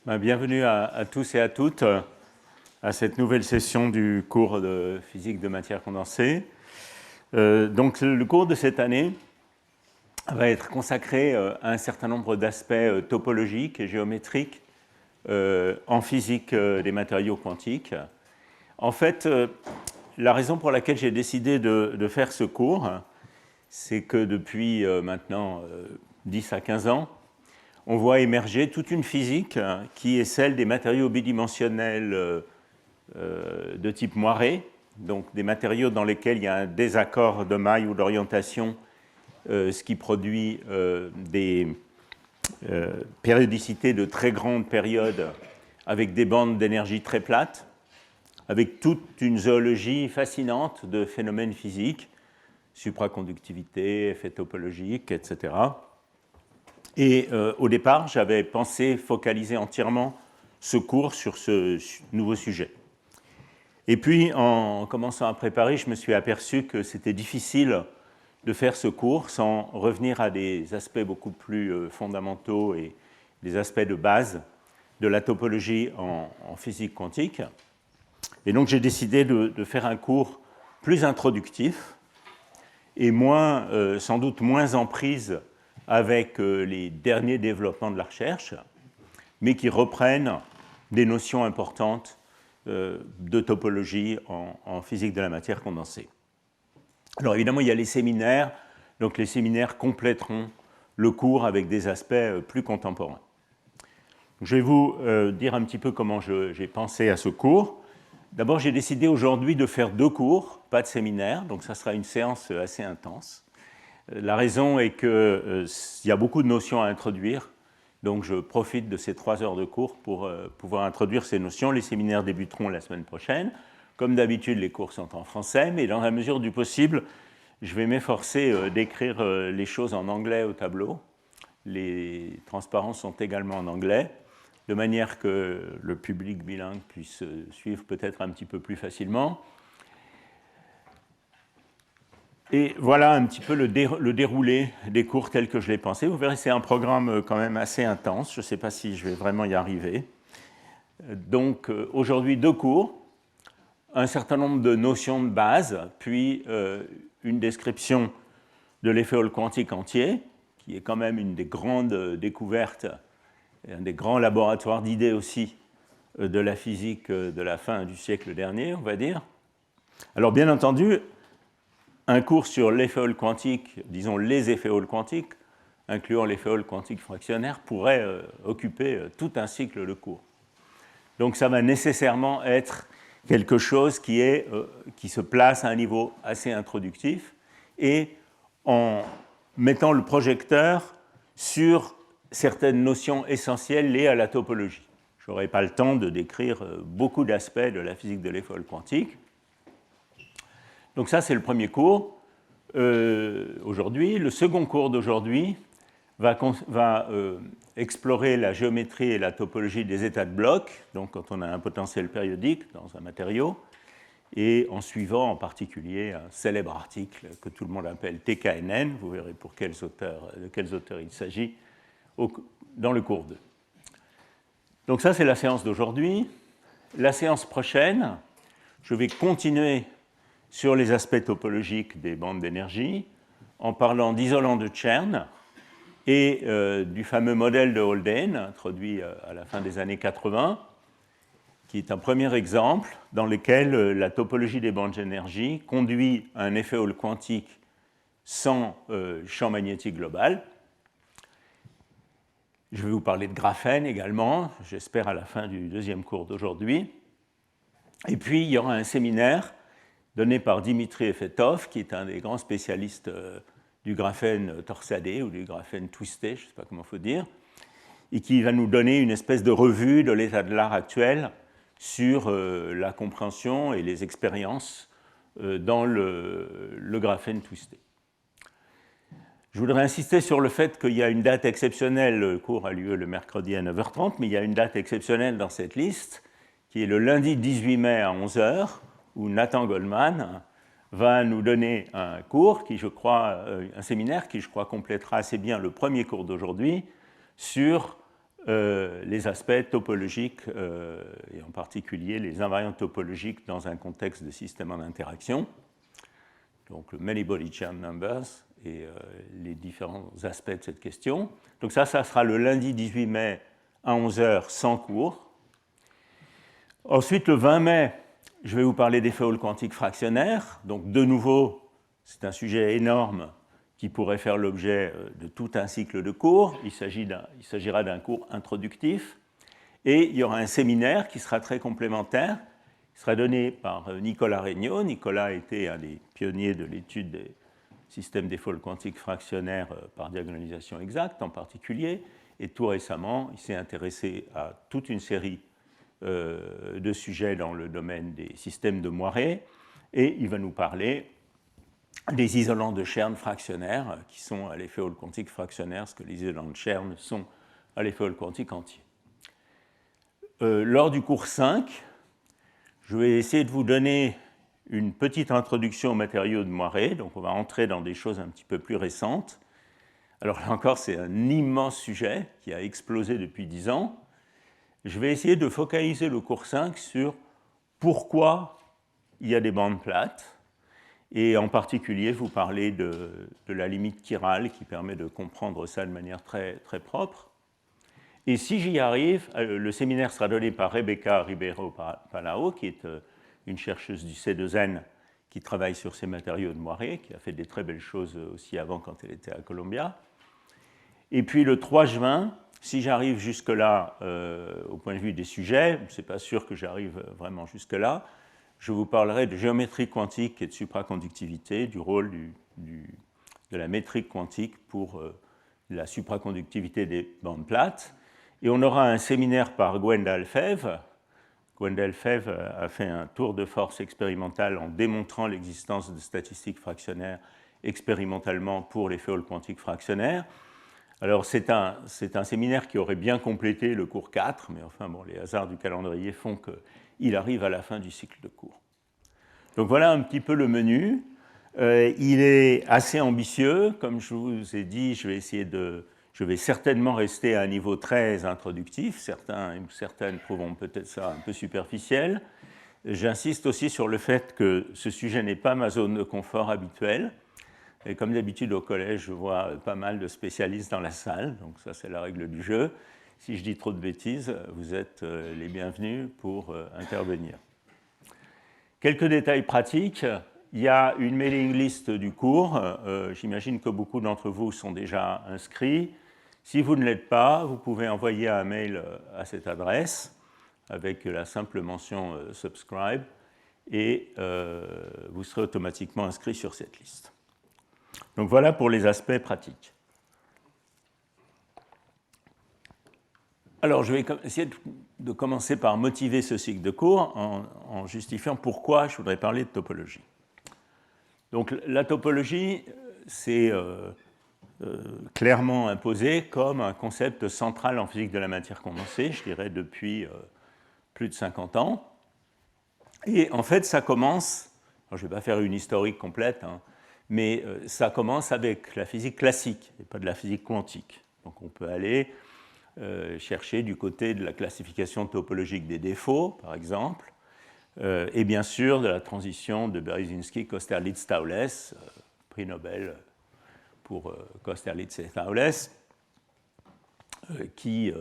Bienvenue à tous et à toutes à cette nouvelle session du cours de physique de matière condensée. Donc le cours de cette année va être consacré à un certain nombre d'aspects topologiques et géométriques en physique des matériaux quantiques. En fait, la raison pour laquelle j'ai décidé de faire ce cours, c'est que depuis maintenant 10 à 15 ans, on voit émerger toute une physique qui est celle des matériaux bidimensionnels de type moiré, donc des matériaux dans lesquels il y a un désaccord de maille ou d'orientation, ce qui produit des périodicités de très grande période avec des bandes d'énergie très plates, avec toute une zoologie fascinante de phénomènes physiques, supraconductivité, effets topologiques, etc. Et au départ, j'avais pensé focaliser entièrement ce cours sur ce nouveau sujet. Et puis, en commençant à préparer, je me suis aperçu que c'était difficile de faire ce cours sans revenir à des aspects beaucoup plus fondamentaux et des aspects de base de la topologie en physique quantique. Et donc, j'ai décidé de faire un cours plus introductif et sans doute moins en prise avec les derniers développements de la recherche, mais qui reprennent des notions importantes de topologie en physique de la matière condensée. Alors évidemment, il y a les séminaires, donc les séminaires compléteront le cours avec des aspects plus contemporains. Je vais vous dire un petit peu comment j'ai pensé à ce cours. D'abord, j'ai décidé aujourd'hui de faire 2 cours, pas de séminaire, donc ça sera une séance assez intense. La raison est qu'il y a beaucoup de notions à introduire, donc je profite de ces 3 heures de cours pour pouvoir introduire ces notions. Les séminaires débuteront la semaine prochaine. Comme d'habitude, les cours sont en français, mais dans la mesure du possible, je vais m'efforcer d'écrire les choses en anglais au tableau. Les transparences sont également en anglais, de manière que le public bilingue puisse suivre peut-être un petit peu plus facilement. Et voilà un petit peu le déroulé des cours tel que je l'ai pensé. Vous verrez, c'est un programme quand même assez intense. Je ne sais pas si je vais vraiment y arriver. Donc aujourd'hui, 2 cours, un certain nombre de notions de base, puis une description de l'effet Hall quantique entier, qui est quand même une des grandes découvertes, un des grands laboratoires d'idées aussi de la physique de la fin du siècle dernier, on va dire. Alors bien entendu, un cours sur l'effet Hall quantique, disons les effets Hall quantiques, incluant l'effet Hall quantique fractionnaire, pourrait occuper tout un cycle de cours. Donc ça va nécessairement être quelque chose qui se place à un niveau assez introductif et en mettant le projecteur sur certaines notions essentielles liées à la topologie. Je n'aurai pas le temps de décrire beaucoup d'aspects de la physique de l'effet Hall quantique. Donc ça, c'est le premier cours aujourd'hui. Le second cours d'aujourd'hui va explorer la géométrie et la topologie des états de bloc, donc quand on a un potentiel périodique dans un matériau, et en suivant en particulier un célèbre article que tout le monde appelle TKNN, vous verrez de quels auteurs il s'agit dans le cours 2. Donc ça, c'est la séance d'aujourd'hui. La séance prochaine, je vais continuer sur les aspects topologiques des bandes d'énergie, en parlant d'isolants de Chern et du fameux modèle de Haldane, introduit à la fin des années 80, qui est un premier exemple dans lequel la topologie des bandes d'énergie conduit à un effet Hall quantique sans champ magnétique global. Je vais vous parler de graphène également, j'espère à la fin du 2e cours d'aujourd'hui. Et puis, il y aura un séminaire donné par Dimitri Efetov, qui est un des grands spécialistes du graphène torsadé ou du graphène twisté, je ne sais pas comment il faut dire, et qui va nous donner une espèce de revue de l'état de l'art actuel sur la compréhension et les expériences dans le graphène twisté. Je voudrais insister sur le fait qu'il y a une date exceptionnelle, le cours a lieu le mercredi à 9h30, mais il y a une date exceptionnelle dans cette liste, qui est le lundi 18 mai à 11h, où Nathan Goldman va nous donner un cours, un séminaire qui, je crois, complétera assez bien le premier cours d'aujourd'hui sur les aspects topologiques, et en particulier les invariantes topologiques dans un contexte de système en interaction, donc le many-body chain numbers et les différents aspects de cette question. Donc ça sera le lundi 18 mai à 11h sans cours. Ensuite, le 20 mai, je vais vous parler des Hall quantiques fractionnaires. Donc de nouveau, c'est un sujet énorme qui pourrait faire l'objet de tout un cycle de cours. Il s'agira d'un cours introductif. Et il y aura un séminaire qui sera très complémentaire. Il sera donné par Nicolas Regnault. Nicolas était un des pionniers de l'étude des systèmes des Hall quantiques fractionnaires par diagonalisation exacte en particulier. Et tout récemment, il s'est intéressé à toute une série de sujets dans le domaine des systèmes de moiré. Et il va nous parler des isolants de Chern fractionnaires qui sont à l'effet Hall quantique fractionnaire, ce que les isolants de Chern sont à l'effet Hall quantique entier. Lors du cours 5, je vais essayer de vous donner une petite introduction aux matériaux de moiré, donc on va entrer dans des choses un petit peu plus récentes. Alors là encore, c'est un immense sujet qui a explosé depuis 10 ans. Je vais essayer de focaliser le cours 5 sur pourquoi il y a des bandes plates, et en particulier vous parler de la limite chirale qui permet de comprendre ça de manière très, très propre. Et si j'y arrive, le séminaire sera donné par Rebecca Ribeiro-Palao, qui est une chercheuse du C2N qui travaille sur ces matériaux de moiré, qui a fait des très belles choses aussi avant quand elle était à Columbia. Et puis le 3 juin, si j'arrive jusque-là au point de vue des sujets, ce n'est pas sûr que j'arrive vraiment jusque-là, je vous parlerai de géométrie quantique et de supraconductivité, du rôle de la métrique quantique pour la supraconductivité des bandes plates. Et on aura un séminaire par Gwendal Fèvre. Gwendal Fèvre a fait un tour de force expérimental en démontrant l'existence de statistiques fractionnaires expérimentalement pour les Hall quantiques fractionnaires. Alors c'est un séminaire qui aurait bien complété le cours 4, mais enfin bon, les hasards du calendrier font qu'il arrive à la fin du cycle de cours. Donc voilà un petit peu le menu. Il est assez ambitieux. Comme je vous ai dit, je vais certainement rester à un niveau très introductif. Certaines trouveront peut-être ça un peu superficiel. J'insiste aussi sur le fait que ce sujet n'est pas ma zone de confort habituelle. Et comme d'habitude au collège, je vois pas mal de spécialistes dans la salle, donc ça c'est la règle du jeu. Si je dis trop de bêtises, vous êtes les bienvenus pour intervenir. Quelques détails pratiques. Il y a une mailing list du cours. J'imagine que beaucoup d'entre vous sont déjà inscrits. Si vous ne l'êtes pas, vous pouvez envoyer un mail à cette adresse avec la simple mention subscribe et vous serez automatiquement inscrit sur cette liste. Donc voilà pour les aspects pratiques. Alors je vais essayer de commencer par motiver ce cycle de cours en justifiant pourquoi je voudrais parler de topologie. Donc la topologie, c'est clairement imposé comme un concept central en physique de la matière condensée, je dirais depuis plus de 50 ans. Et en fait, ça commence, alors je ne vais pas faire une historique complète, mais ça commence avec la physique classique et pas de la physique quantique. Donc on peut aller chercher du côté de la classification topologique des défauts, par exemple, et bien sûr de la transition de Berezinski-Kosterlitz-Taules, prix Nobel pour Kosterlitz et Taules, qui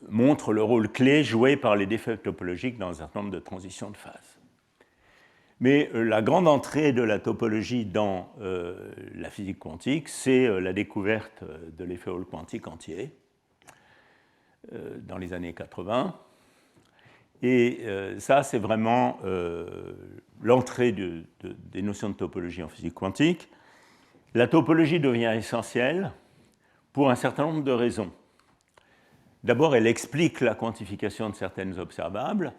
montre le rôle clé joué par les défauts topologiques dans un certain nombre de transitions de phase. Mais la grande entrée de la topologie dans la physique quantique, c'est la découverte de l'effet Hall quantique entier dans les années 80. Et ça, c'est vraiment l'entrée des notions de topologie en physique quantique. La topologie devient essentielle pour un certain nombre de raisons. D'abord, elle explique la quantification de certaines observables,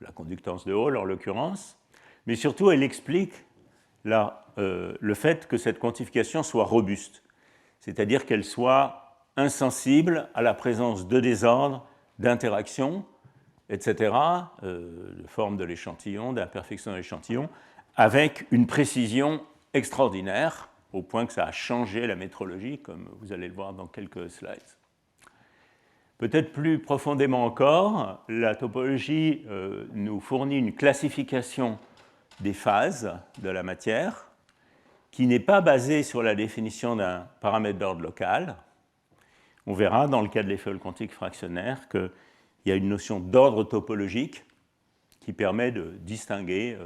la conductance de Hall en l'occurrence, mais surtout, elle explique le fait que cette quantification soit robuste, c'est-à-dire qu'elle soit insensible à la présence de désordres, d'interactions, etc., de forme de l'échantillon, d'imperfection de l'échantillon, avec une précision extraordinaire, au point que ça a changé la métrologie, comme vous allez le voir dans quelques slides. Peut-être plus profondément encore, la topologie nous fournit une classification des phases de la matière qui n'est pas basée sur la définition d'un paramètre d'ordre local. On verra dans le cas de l'effet quantique fractionnaire qu'il y a une notion d'ordre topologique qui permet de distinguer,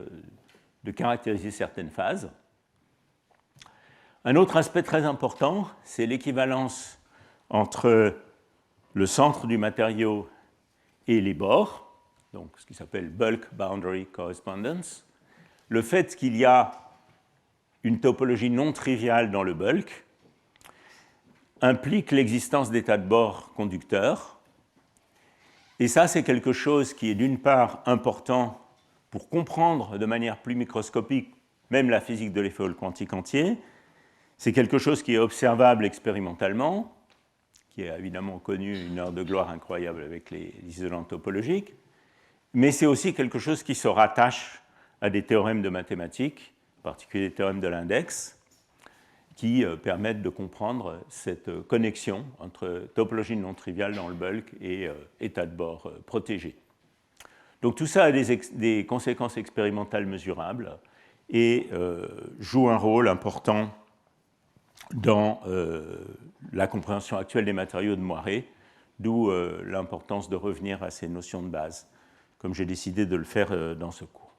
de caractériser certaines phases. Un autre aspect très important, c'est l'équivalence entre le centre du matériau et les bords, donc ce qui s'appelle bulk boundary correspondence. Le fait qu'il y a une topologie non triviale dans le bulk implique l'existence d'états de bord conducteurs. Et ça, c'est quelque chose qui est d'une part important pour comprendre de manière plus microscopique même la physique de l'effet quantique entier. C'est quelque chose qui est observable expérimentalement, qui a évidemment connu une heure de gloire incroyable avec les isolants topologiques, mais c'est aussi quelque chose qui se rattache à des théorèmes de mathématiques, en particulier les théorèmes de l'index, qui permettent de comprendre cette connexion entre topologie non triviale dans le bulk et état de bord protégé. Donc tout ça a des conséquences expérimentales mesurables et joue un rôle important dans la compréhension actuelle des matériaux de Moiré, d'où l'importance de revenir à ces notions de base, comme j'ai décidé de le faire dans ce cours.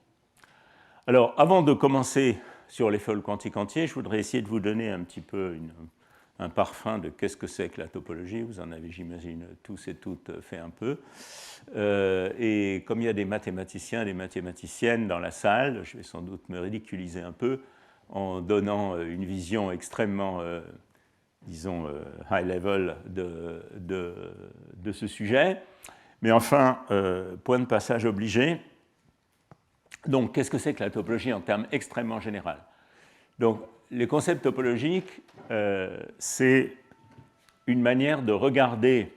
Alors, avant de commencer sur l'effet quantique entier, je voudrais essayer de vous donner un petit peu un parfum de qu'est-ce que c'est que la topologie. Vous en avez, j'imagine, tous et toutes fait un peu. Et comme il y a des mathématiciens et des mathématiciennes dans la salle, je vais sans doute me ridiculiser un peu en donnant une vision extrêmement, disons, high level de ce sujet. Mais enfin, point de passage obligé. Donc, qu'est-ce que c'est que la topologie en termes extrêmement généraux? Donc, les concepts topologiques, c'est une manière de regarder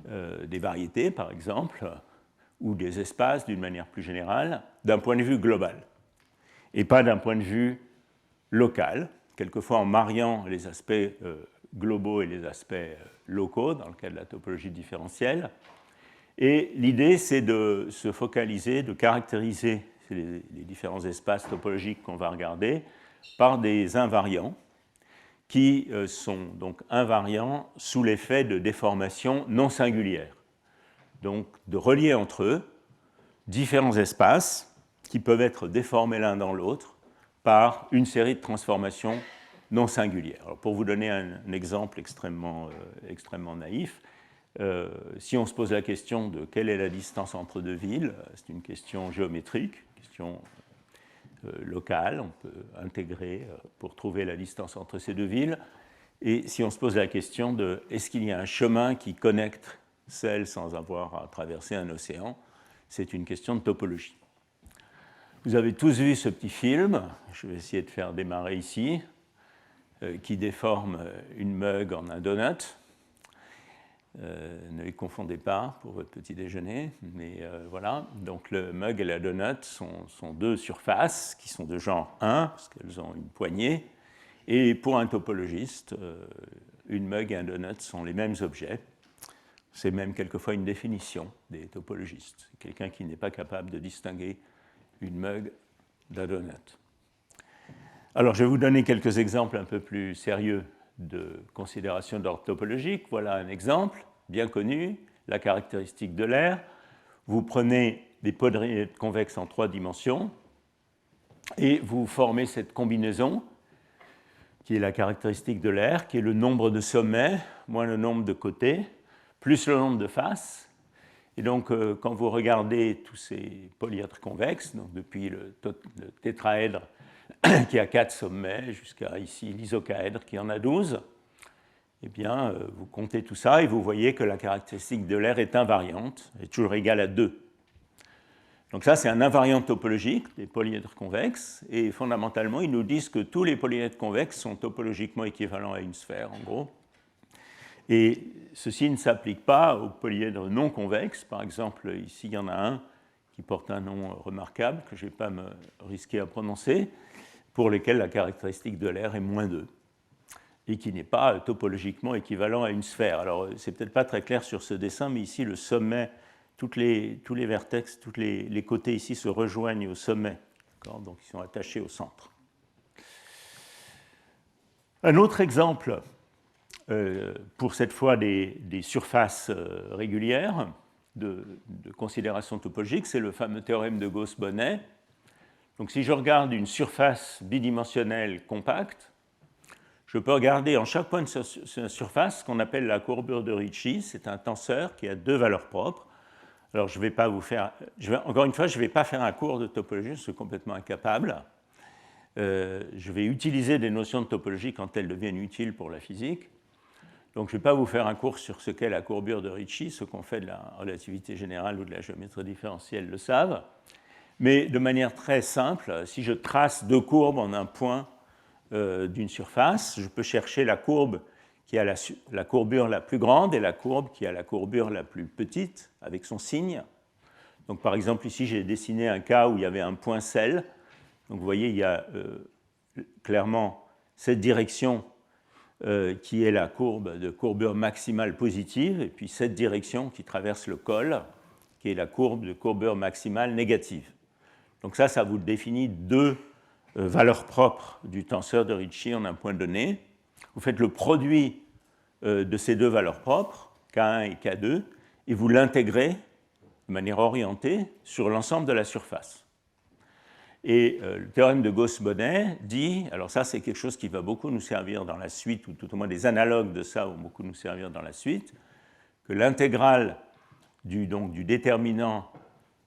des variétés, par exemple, ou des espaces d'une manière plus générale, d'un point de vue global, et pas d'un point de vue local, quelquefois en mariant les aspects globaux et les aspects locaux, dans le cas de la topologie différentielle. Et l'idée, c'est de se focaliser, de caractériser les différents espaces topologiques qu'on va regarder par des invariants qui sont donc invariants sous l'effet de déformations non singulières. Donc de relier entre eux différents espaces qui peuvent être déformés l'un dans l'autre par une série de transformations non singulières. Alors pour vous donner un exemple extrêmement naïf, si on se pose la question de quelle est la distance entre deux villes, c'est une question géométrique, une question locale, on peut intégrer pour trouver la distance entre ces deux villes. Et si on se pose la question de est-ce qu'il y a un chemin qui connecte celles sans avoir à traverser un océan, c'est une question de topologie. Vous avez tous vu ce petit film, je vais essayer de faire démarrer ici, qui déforme une mug en un donut. Ne les confondez pas pour votre petit déjeuner, mais voilà. Donc le mug et la donut sont deux surfaces qui sont de genre 1, parce qu'elles ont une poignée, et pour un topologiste, une mug et un donut sont les mêmes objets. C'est même quelquefois une définition des topologistes. C'est quelqu'un qui n'est pas capable de distinguer une mug d'un donut. Alors je vais vous donner quelques exemples un peu plus sérieux de considération d'ordre topologique. Voilà un exemple bien connu, la caractéristique de l'air. Vous prenez des polyèdres convexes en 3 dimensions et vous formez cette combinaison qui est la caractéristique de l'air, qui est le nombre de sommets moins le nombre de côtés, plus le nombre de faces. Et donc, quand vous regardez tous ces polyèdres convexes, donc depuis le tétraèdre qui a 4 sommets jusqu'à ici l'isocaèdre qui en a 12, eh bien, vous comptez tout ça et vous voyez que la caractéristique de l'air est invariante, est toujours égale à 2. Donc ça, c'est un invariant topologique des polyèdres convexes, et fondamentalement, ils nous disent que tous les polyèdres convexes sont topologiquement équivalents à une sphère, en gros. Et ceci ne s'applique pas aux polyèdres non convexes. Par exemple, ici, il y en a un qui porte un nom remarquable, que je ne vais pas me risquer à prononcer, pour lesquels la caractéristique de l'air est moins 2. et qui n'est pas topologiquement équivalent à une sphère. Alors, c'est peut-être pas très clair sur ce dessin, mais ici, le sommet, tous les vertex, tous les côtés ici se rejoignent au sommet. Donc, ils sont attachés au centre. Un autre exemple, pour cette fois des surfaces régulières de considération topologique, c'est le fameux théorème de Gauss-Bonnet. Donc, si je regarde une surface bidimensionnelle compacte, je peux regarder en chaque point de cette surface ce qu'on appelle la courbure de Ricci. C'est un tenseur qui a deux valeurs propres. Alors, je ne vais pas vous faire... encore une fois, je ne vais pas faire un cours de topologie, je suis complètement incapable. Je vais utiliser des notions de topologie quand elles deviennent utiles pour la physique. Donc, je ne vais pas vous faire un cours sur ce qu'est la courbure de Ricci. Ceux qu'on fait de la relativité générale ou de la géométrie différentielle le savent. Mais de manière très simple, si je trace deux courbes en un point d'une surface, je peux chercher la courbe qui a la courbure la plus grande et la courbe qui a la courbure la plus petite avec son signe. Donc, par exemple, ici, j'ai dessiné un cas où il y avait un point sel. Donc, vous voyez, il y a clairement cette direction qui est la courbe de courbure maximale positive, et puis cette direction qui traverse le col, qui est la courbe de courbure maximale négative. Donc ça vous définit deux valeurs propres du tenseur de Ricci en un point donné. Vous faites le produit de ces deux valeurs propres, K1 et K2, et vous l'intégrez de manière orientée sur l'ensemble de la surface. Et le théorème de Gauss-Bonnet dit, alors ça c'est quelque chose qui va beaucoup nous servir dans la suite, ou tout au moins des analogues de ça vont beaucoup nous servir dans la suite, que l'intégrale du déterminant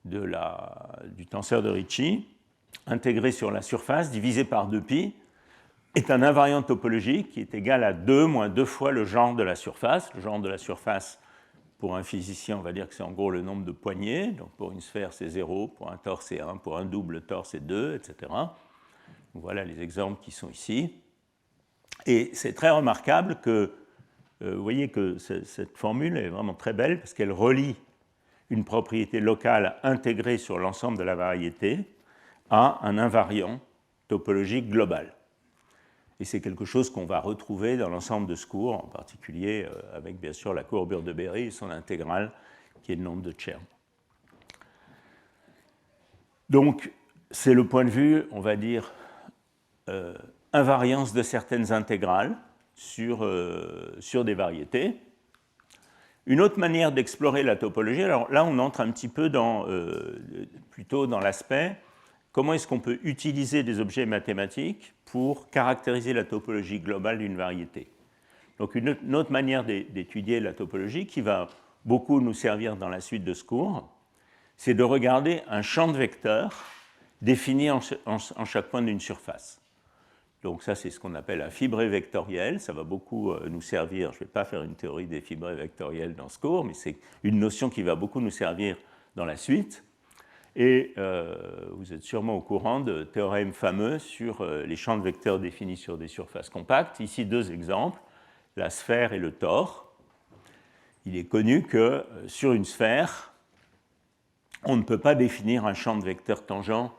du tenseur de Ricci, intégré sur la surface, divisé par 2π, est un invariant topologique qui est égal à 2 moins 2 fois le genre de la surface. Le genre de la surface, pour un physicien, on va dire que c'est en gros le nombre de poignées. Donc pour une sphère, c'est 0, pour un tore, c'est 1, pour un double tore, c'est 2, etc. Donc voilà les exemples qui sont ici. Et c'est très remarquable que, vous voyez que cette formule est vraiment très belle parce qu'elle relie une propriété locale intégrée sur l'ensemble de la variété à un invariant topologique global. Et c'est quelque chose qu'on va retrouver dans l'ensemble de ce cours, en particulier avec bien sûr la courbure de Berry et son intégrale, qui est le nombre de Chern. Donc, c'est le point de vue, on va dire, invariance de certaines intégrales sur des variétés. Une autre manière d'explorer la topologie, alors là on entre un petit peu plutôt dans l'aspect comment est-ce qu'on peut utiliser des objets mathématiques pour caractériser la topologie globale d'une variété. Donc une autre manière d'étudier la topologie qui va beaucoup nous servir dans la suite de ce cours, c'est de regarder un champ de vecteurs défini en chaque point d'une surface. Donc ça, c'est ce qu'on appelle un fibré vectoriel. Ça va beaucoup nous servir. Je ne vais pas faire une théorie des fibrés vectoriels dans ce cours, mais c'est une notion qui va beaucoup nous servir dans la suite. Et vous êtes sûrement au courant de théorèmes fameux sur les champs de vecteurs définis sur des surfaces compactes. Ici, deux exemples, la sphère et le tore. Il est connu que sur une sphère, on ne peut pas définir un champ de vecteurs tangent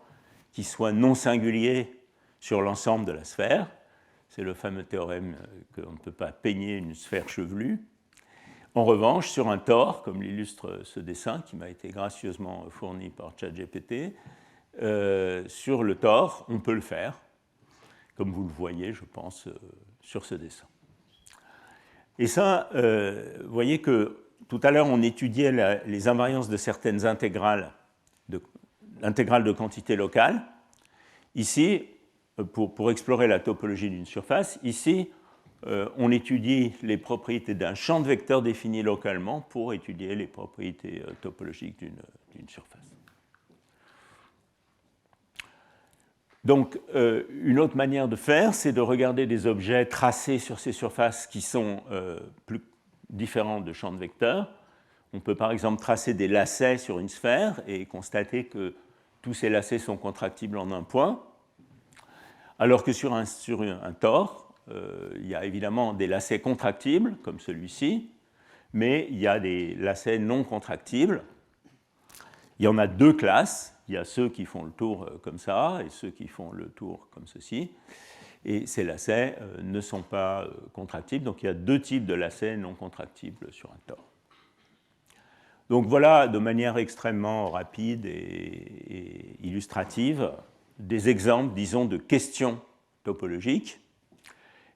qui soit non singulier sur l'ensemble de la sphère. C'est le fameux théorème qu'on ne peut pas peigner une sphère chevelue. En revanche, sur un tore, comme l'illustre ce dessin qui m'a été gracieusement fourni par ChatGPT, sur le tore, on peut le faire, comme vous le voyez, je pense, sur ce dessin. Et ça, vous voyez que tout à l'heure, on étudiait les invariances de certaines intégrales, l'intégrale de quantité locale. Ici, pour explorer la topologie d'une surface, ici, on étudie les propriétés d'un champ de vecteurs défini localement pour étudier les propriétés topologiques d'une surface. Donc, une autre manière de faire, c'est de regarder des objets tracés sur ces surfaces qui sont plus différents de champs de vecteurs. On peut par exemple tracer des lacets sur une sphère et constater que tous ces lacets sont contractibles en un point. Alors que sur un tore, il y a évidemment des lacets contractibles, comme celui-ci, mais il y a des lacets non contractibles. Il y en a deux classes. Il y a ceux qui font le tour comme ça et ceux qui font le tour comme ceci. Et ces lacets ne sont pas contractibles. Donc il y a deux types de lacets non contractibles sur un tore. Donc voilà, de manière extrêmement rapide et illustrative, des exemples, disons, de questions topologiques.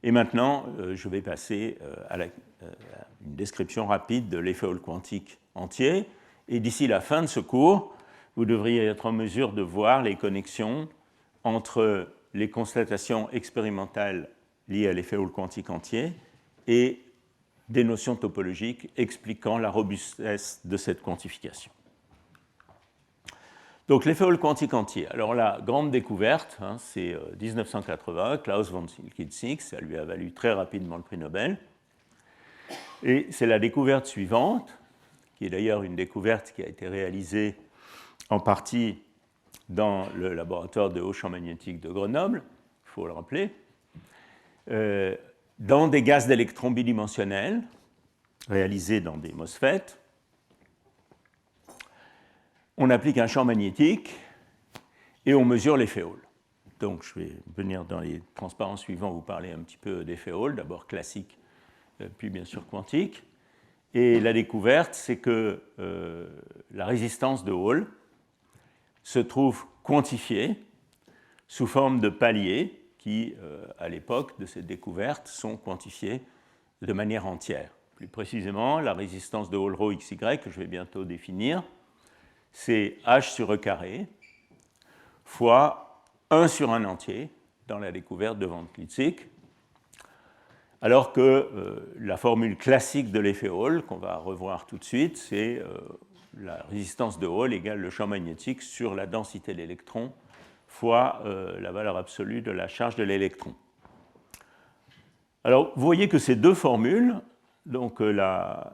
Et maintenant, je vais passer à une description rapide de l'effet Hall quantique entier. Et d'ici la fin de ce cours, vous devriez être en mesure de voir les connexions entre les constatations expérimentales liées à l'effet Hall quantique entier et des notions topologiques expliquant la robustesse de cette quantification. Donc l'effet Hall quantique entier. Alors la grande découverte, c'est 1980, Klaus von Kilzig, ça lui a valu très rapidement le prix Nobel. Et c'est la découverte suivante, qui est d'ailleurs une découverte qui a été réalisée en partie dans le laboratoire de haut champ magnétique de Grenoble, il faut le rappeler, dans des gaz d'électrons bidimensionnels réalisés dans des MOSFET. On applique un champ magnétique et on mesure l'effet Hall. Donc je vais venir dans les transparents suivants vous parler un petit peu d'effet Hall, d'abord classique, puis bien sûr quantique. Et la découverte, c'est que la résistance de Hall se trouve quantifiée sous forme de paliers qui, à l'époque de cette découverte, sont quantifiés de manière entière. Plus précisément, la résistance de Hall ρ xy, que je vais bientôt définir, c'est h sur e carré fois 1 sur 1 entier dans la découverte de von Kilzig, alors que la formule classique de l'effet Hall, qu'on va revoir tout de suite, c'est la résistance de Hall égale le champ magnétique sur la densité de l'électron fois la valeur absolue de la charge de l'électron. Alors, vous voyez que ces deux formules, donc la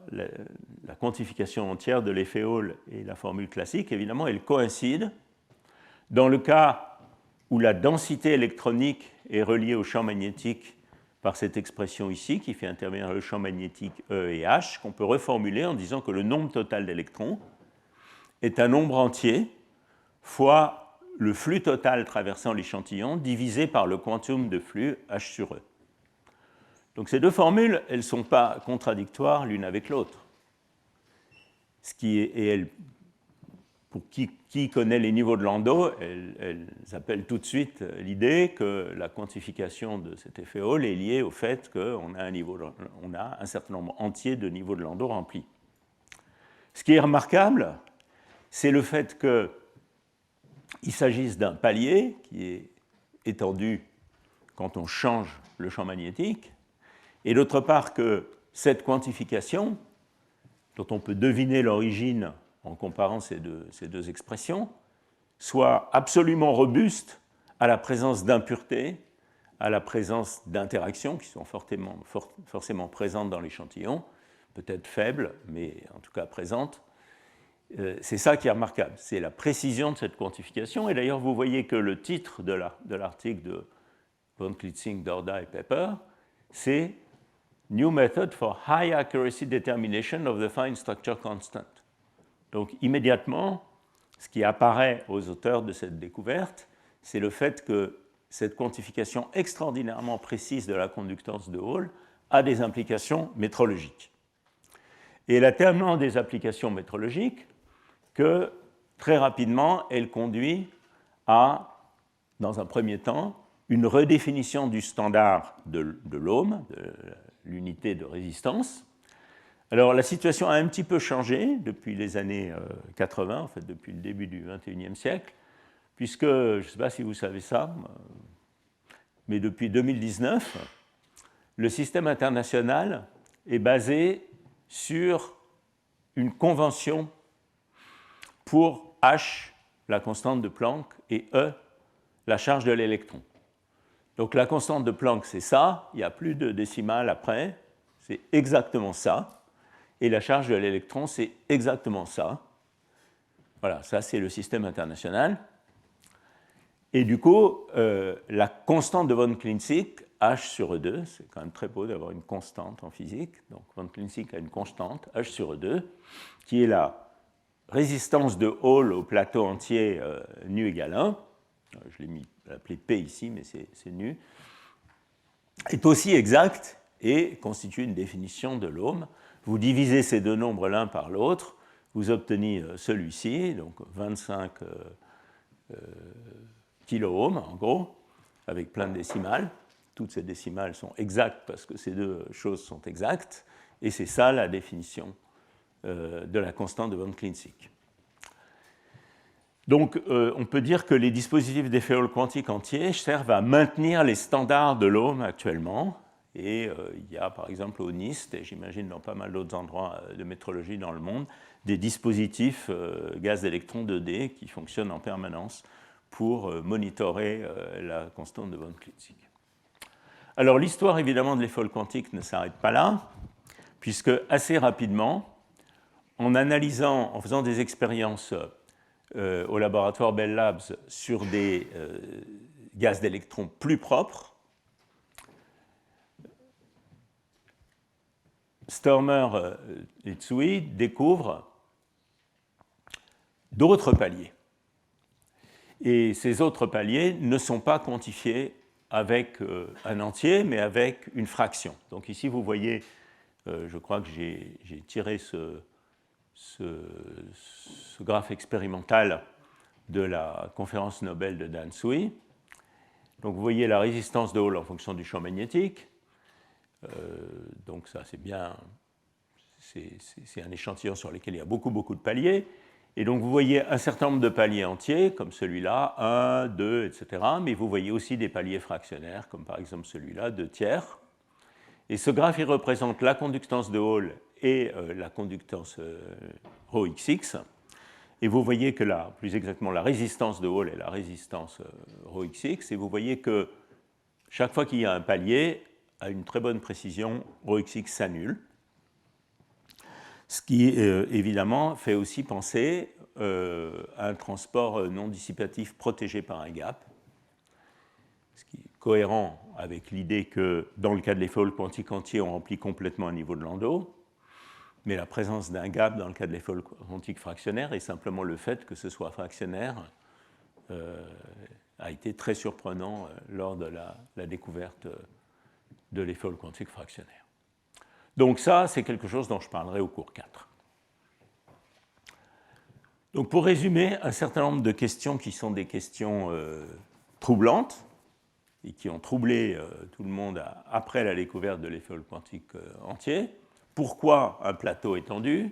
quantification entière de l'effet Hall et la formule classique, évidemment, elles coïncident dans le cas où la densité électronique est reliée au champ magnétique par cette expression ici, qui fait intervenir le champ magnétique E et H, qu'on peut reformuler en disant que le nombre total d'électrons est un nombre entier fois le flux total traversant l'échantillon divisé par le quantum de flux H sur E. Donc ces deux formules, elles ne sont pas contradictoires l'une avec l'autre. Pour qui connaît les niveaux de Landau, elles appellent tout de suite l'idée que la quantification de cet effet Hall est liée au fait qu'on a un certain nombre entier de niveaux de Landau remplis. Ce qui est remarquable, c'est le fait qu'il s'agisse d'un palier qui est étendu quand on change le champ magnétique, et d'autre part que cette quantification, dont on peut deviner l'origine en comparant ces deux expressions, soit absolument robuste à la présence d'impuretés, à la présence d'interactions qui sont forcément présentes dans l'échantillon, peut-être faibles, mais en tout cas présentes. C'est ça qui est remarquable, c'est la précision de cette quantification. Et d'ailleurs, vous voyez que le titre de l'article de von Kilzig, Dorda et Pepper, c'est New Method for High Accuracy Determination of the Fine Structure Constant. Donc immédiatement, ce qui apparaît aux auteurs de cette découverte, c'est le fait que cette quantification extraordinairement précise de la conductance de Hall a des implications métrologiques. Et elle a tellement des applications métrologiques que très rapidement, elle conduit à, dans un premier temps, une redéfinition du standard de l'ohm, de l'unité de résistance. Alors la situation a un petit peu changé depuis les années 80, en fait depuis le début du XXIe siècle, puisque, je ne sais pas si vous savez ça, mais depuis 2019, le système international est basé sur une convention pour H, la constante de Planck, et E, la charge de l'électron. Donc la constante de Planck, c'est ça, il n'y a plus de décimale après, c'est exactement ça. Et la charge de l'électron, c'est exactement ça. Voilà, ça c'est le système international. Et du coup, la constante de von Kilzig, H sur E2, c'est quand même très beau d'avoir une constante en physique. Donc von Kilzig a une constante, H sur E2, qui est la résistance de Hall au plateau entier nu égale 1. Je l'ai appelé P ici, mais c'est nu. est aussi exact et constitue une définition de l'ohm. Vous divisez ces deux nombres l'un par l'autre, vous obtenez celui-ci, donc 25 kiloohms en gros, avec plein de décimales. Toutes ces décimales sont exactes parce que ces deux choses sont exactes, et c'est ça la définition de la constante de von Klinsink. Donc, on peut dire que les dispositifs d'effet Hall quantique entiers servent à maintenir les standards de l'ohm actuellement. Et il y a par exemple au NIST, et j'imagine dans pas mal d'autres endroits de métrologie dans le monde, des dispositifs gaz d'électrons 2D qui fonctionnent en permanence pour monitorer la constante de von Klinsink. Alors l'histoire évidemment de l'effet Hall quantique ne s'arrête pas là, puisque assez rapidement, en analysant, en faisant des expériences au laboratoire Bell Labs sur des gaz d'électrons plus propres, Sturmer et Tsui découvrent d'autres paliers. Et ces autres paliers ne sont pas quantifiés avec un entier, mais avec une fraction. Donc ici, vous voyez, je crois que j'ai tiré ce graphe expérimental de la conférence Nobel de Dan Tsui. Donc vous voyez la résistance de Hall en fonction du champ magnétique. Donc ça c'est bien, c'est un échantillon sur lequel il y a beaucoup de paliers. Et donc vous voyez un certain nombre de paliers entiers, comme celui-là, 1, 2, etc. Mais vous voyez aussi des paliers fractionnaires, comme par exemple celui-là, 2 tiers. Et ce graphe, il représente la conductance de Hall et la conductance ρxx. Et vous voyez que là, plus exactement, la résistance de Hall est la résistance ρxx. Et vous voyez que chaque fois qu'il y a un palier, à une très bonne précision, ρxx s'annule. Ce qui, évidemment, fait aussi penser à un transport non dissipatif protégé par un gap, ce qui est cohérent avec l'idée que, dans le cas de l'effet Hall quantique entier, on remplit complètement un niveau de Landau, mais la présence d'un gap dans le cas de l'effet Hall quantique fractionnaire est simplement le fait que ce soit fractionnaire a été très surprenant lors de la découverte de l'effet Hall quantique fractionnaire. Donc ça, c'est quelque chose dont je parlerai au cours 4. Donc pour résumer, un certain nombre de questions qui sont des questions troublantes et qui ont troublé tout le monde après la découverte de l'effet Hall quantique entier. Pourquoi un plateau étendu?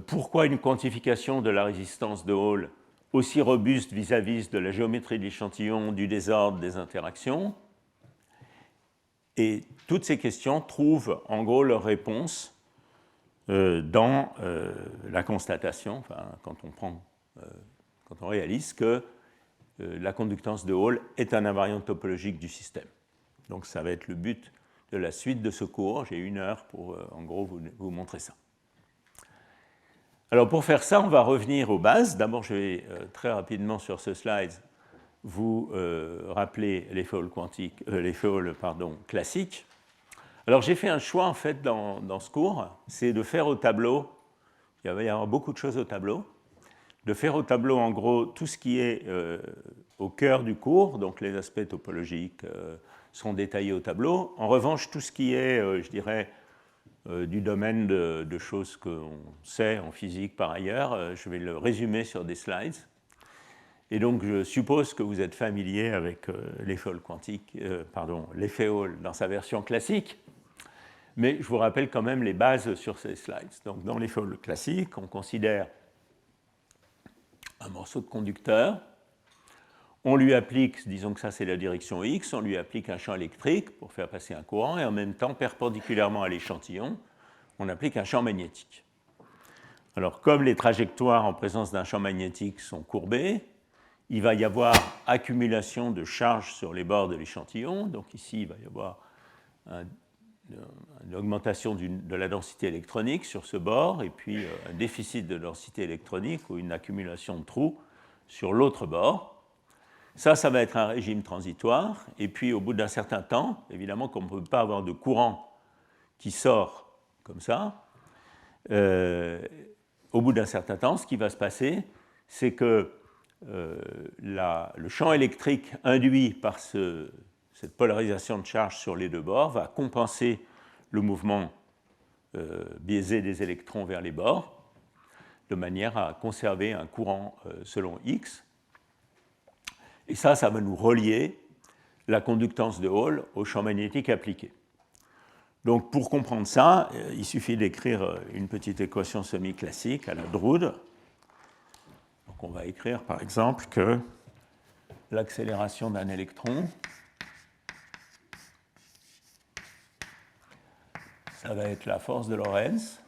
Pourquoi une quantification de la résistance de Hall aussi robuste vis-à-vis de la géométrie de l'échantillon, du désordre des interactions? Et toutes ces questions trouvent en gros leur réponse dans la constatation, enfin, quand on réalise que la conductance de Hall est un invariant topologique du système. Donc ça va être le but de la suite de ce cours. J'ai 1 heure pour en gros vous montrer ça. Alors pour faire ça, on va revenir aux bases. D'abord, je vais très rapidement sur ce slide vous rappeler l'effet Hall quantique, l'effet Hall classique. Alors j'ai fait un choix en fait dans ce cours, c'est de faire au tableau, il va y avoir beaucoup de choses au tableau, de faire au tableau en gros tout ce qui est au cœur du cours, donc les aspects topologiques sont détaillés au tableau. En revanche, tout ce qui est, je dirais, du domaine de choses qu'on sait en physique par ailleurs, je vais le résumer sur des slides. Et donc, je suppose que vous êtes familier avec l'effet Hall quantique, l'effet Hall dans sa version classique, mais je vous rappelle quand même les bases sur ces slides. Donc, dans l'effet Hall classique, on considère un morceau de conducteur, on lui applique, disons que ça c'est la direction X, on lui applique un champ électrique pour faire passer un courant, et en même temps, perpendiculairement à l'échantillon, on applique un champ magnétique. Alors, comme les trajectoires en présence d'un champ magnétique sont courbées, il va y avoir accumulation de charges sur les bords de l'échantillon. Donc ici, il va y avoir une augmentation de la densité électronique sur ce bord, et puis un déficit de densité électronique ou une accumulation de trous sur l'autre bord. Ça va être un régime transitoire. Et puis, au bout d'un certain temps, évidemment, comme on ne peut pas avoir de courant qui sort comme ça, au bout d'un certain temps, ce qui va se passer, c'est que le champ électrique induit par cette polarisation de charge sur les deux bords va compenser le mouvement biaisé des électrons vers les bords, de manière à conserver un courant selon X. Et ça va nous relier la conductance de Hall au champ magnétique appliqué. Donc pour comprendre ça, il suffit d'écrire une petite équation semi-classique à la Drude. Donc on va écrire par exemple que l'accélération d'un électron, ça va être la force de Lorentz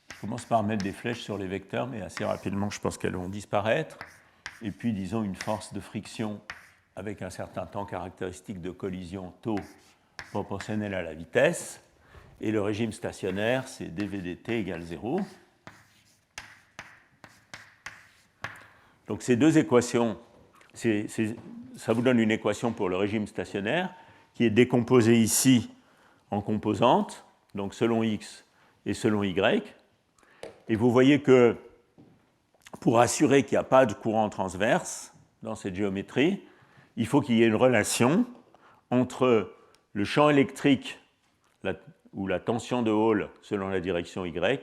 je commence par mettre des flèches sur les vecteurs, mais assez rapidement je pense qu'elles vont disparaître. Et puis disons une force de friction avec un certain temps caractéristique de collision tau proportionnel à la vitesse. Et le régime stationnaire, c'est dvdt égale 0. Donc ces deux équations, ça vous donne une équation pour le régime stationnaire qui est décomposée ici en composantes, donc selon x et selon y. Et vous voyez que pour assurer qu'il n'y a pas de courant transverse dans cette géométrie, il faut qu'il y ait une relation entre le champ électrique ou la tension de Hall selon la direction y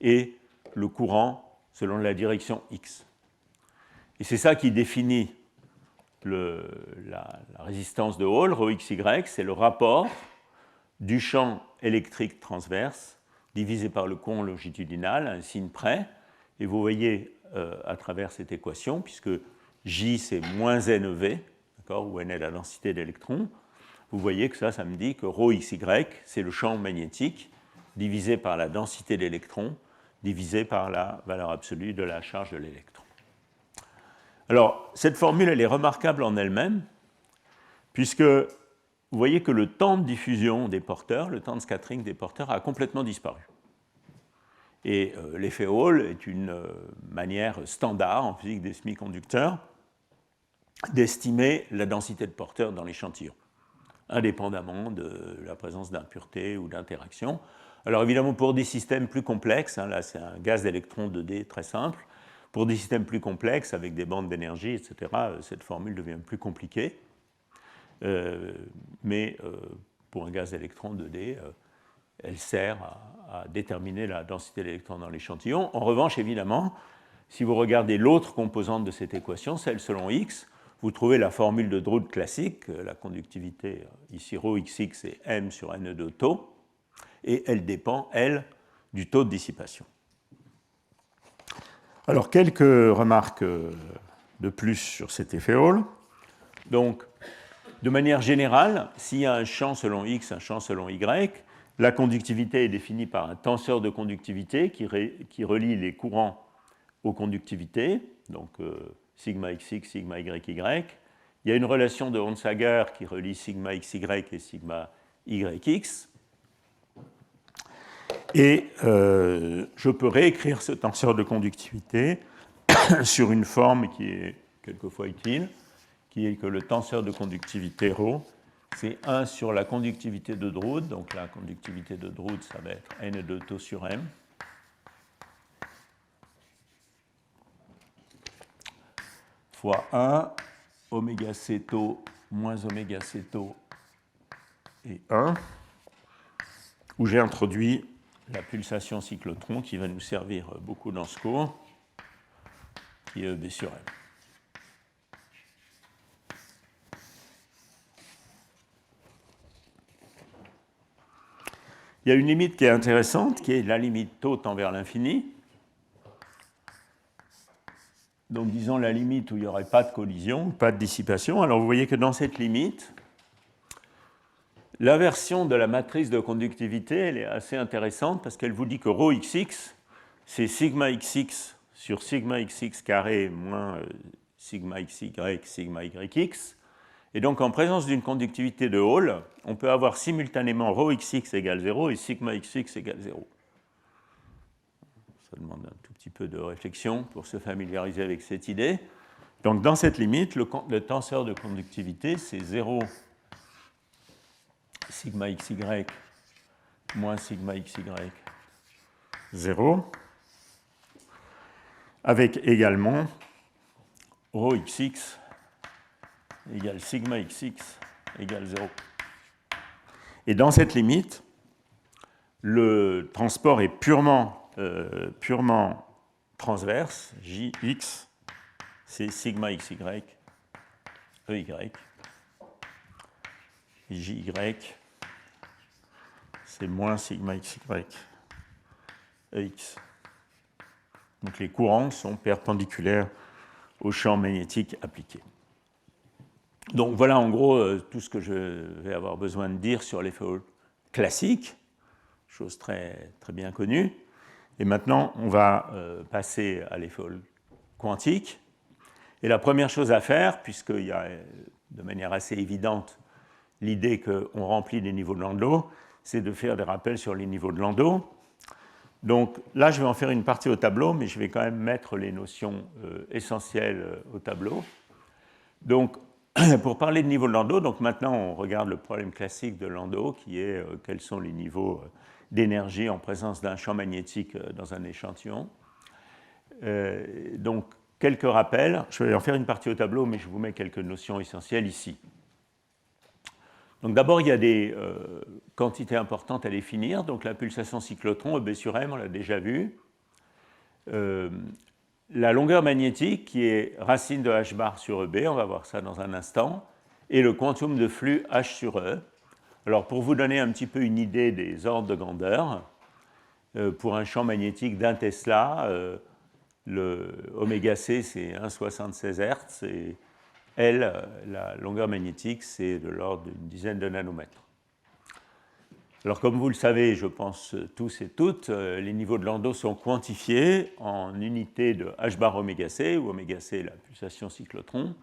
et le courant selon la direction x. Et c'est ça qui définit la résistance de Hall, ρxy, c'est le rapport du champ électrique transverse divisé par le courant longitudinal, à un signe près. Et vous voyez à travers cette équation, puisque J c'est moins NeV, où N est la densité d'électrons, vous voyez que ça me dit que ρxy, c'est le champ magnétique divisé par la densité d'électrons, divisé par la valeur absolue de la charge de l'électron. Alors, cette formule, elle est remarquable en elle-même, puisque vous voyez que le temps de diffusion des porteurs, le temps de scattering des porteurs a complètement disparu. Et l'effet Hall est une manière standard en physique des semi-conducteurs d'estimer la densité de porteurs dans l'échantillon, indépendamment de la présence d'impuretés ou d'interactions. Alors évidemment, pour des systèmes plus complexes, là c'est un gaz d'électrons 2D très simple, pour des systèmes plus complexes, avec des bandes d'énergie, etc., cette formule devient plus compliquée. Mais pour un gaz d'électrons 2D, elle sert à déterminer la densité d'électrons dans l'échantillon. En revanche, évidemment, si vous regardez l'autre composante de cette équation, celle selon x, vous trouvez la formule de Drude classique, la conductivité, ici ρxx, c'est m sur n2 tau, et elle dépend, elle, du taux de dissipation. Alors, quelques remarques de plus sur cet effet Hall. Donc, de manière générale, s'il y a un champ selon x, un champ selon y, la conductivité est définie par un tenseur de conductivité qui relie les courants aux conductivités, donc sigma xx, sigma yy. Il y a une relation de Onsager qui relie sigma xy et sigma yx. Et je peux réécrire ce tenseur de conductivité sur une forme qui est quelquefois utile, qui est que le tenseur de conductivité ρ, c'est 1 sur la conductivité de Drude, donc la conductivité de Drude, ça va être n2 tau sur m, fois 1, oméga c tau moins oméga c tau et 1, où j'ai introduit la pulsation cyclotron qui va nous servir beaucoup dans ce cours, qui est EB sur M. Il y a une limite qui est intéressante, qui est la limite tau tend vers l'infini. Donc disons la limite où il n'y aurait pas de collision, pas de dissipation. Alors vous voyez que dans cette limite, l'inversion de la matrice de conductivité, elle est assez intéressante parce qu'elle vous dit que ρxx, c'est sigma xx sur sigma xx carré moins sigma xy, sigma yx. Et donc en présence d'une conductivité de Hall, on peut avoir simultanément ρxx égale 0 et sigma xx égale 0. Ça demande un tout petit peu de réflexion pour se familiariser avec cette idée. Donc dans cette limite, le tenseur de conductivité, c'est 0 sigma xy moins sigma xy 0, avec également rho xx égale sigma xx égale 0. Et dans cette limite, le transport est purement transverse. Jx, c'est sigma xy, ey. Jy, c'est moins sigma xy, ex. Donc les courants sont perpendiculaires au champ magnétique appliqué. Donc voilà en gros tout ce que je vais avoir besoin de dire sur les l'effet classique, chose très, très bien connue. Et maintenant, on va passer à l'effet quantique. Et la première chose à faire, puisqu'il y a de manière assez évidente l'idée qu'on remplit les niveaux de Landau, c'est de faire des rappels sur les niveaux de Landau. Donc là, je vais en faire une partie au tableau, mais je vais quand même mettre les notions essentielles au tableau. Donc, pour parler de niveau de Landau, donc maintenant on regarde le problème classique de Landau, qui est quels sont les niveaux d'énergie en présence d'un champ magnétique dans un échantillon. Donc, quelques rappels. Je vais en faire une partie au tableau, mais je vous mets quelques notions essentielles ici. Donc d'abord, il y a des quantités importantes à définir. Donc la pulsation cyclotron, EB sur M, on l'a déjà vu. La longueur magnétique, qui est racine de h bar sur EB, on va voir ça dans un instant, et le quantum de flux h sur E. Alors pour vous donner un petit peu une idée des ordres de grandeur, pour un champ magnétique d'un Tesla, le oméga c c'est 1,76 Hz, et L, la longueur magnétique, c'est de l'ordre d'une dizaine de nanomètres. Alors comme vous le savez, je pense tous et toutes, les niveaux de Landau sont quantifiés en unités de h bar oméga c, où oméga c est la pulsation cyclotron,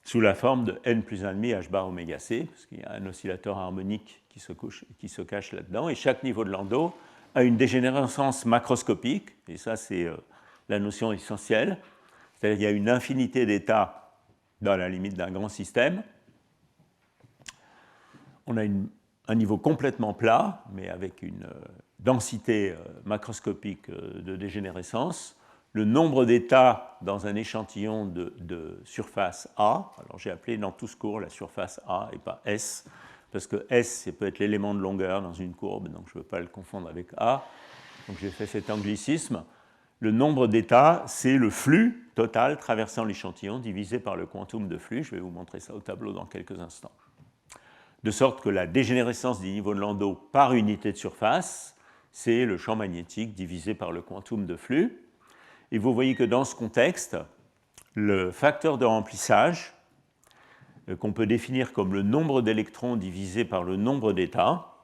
sous la forme de n plus 1,5 h bar oméga c, parce qu'il y a un oscillateur harmonique qui se cache là-dedans, et chaque niveau de Landau a une dégénérescence macroscopique, et ça c'est la notion essentielle, c'est-à-dire qu'il y a une infinité d'états dans la limite d'un grand système. On a un niveau complètement plat, mais avec une densité macroscopique de dégénérescence. Le nombre d'états dans un échantillon de surface A, alors j'ai appelé dans tout ce cours la surface A et pas S, parce que S, ça peut être l'élément de longueur dans une courbe, donc je ne veux pas le confondre avec A. Donc j'ai fait cet anglicisme. Le nombre d'états, c'est le flux total traversant l'échantillon divisé par le quantum de flux. Je vais vous montrer ça au tableau dans quelques instants. De sorte que la dégénérescence du niveau de Landau par unité de surface, c'est le champ magnétique divisé par le quantum de flux. Et vous voyez que dans ce contexte, le facteur de remplissage, qu'on peut définir comme le nombre d'électrons divisé par le nombre d'états,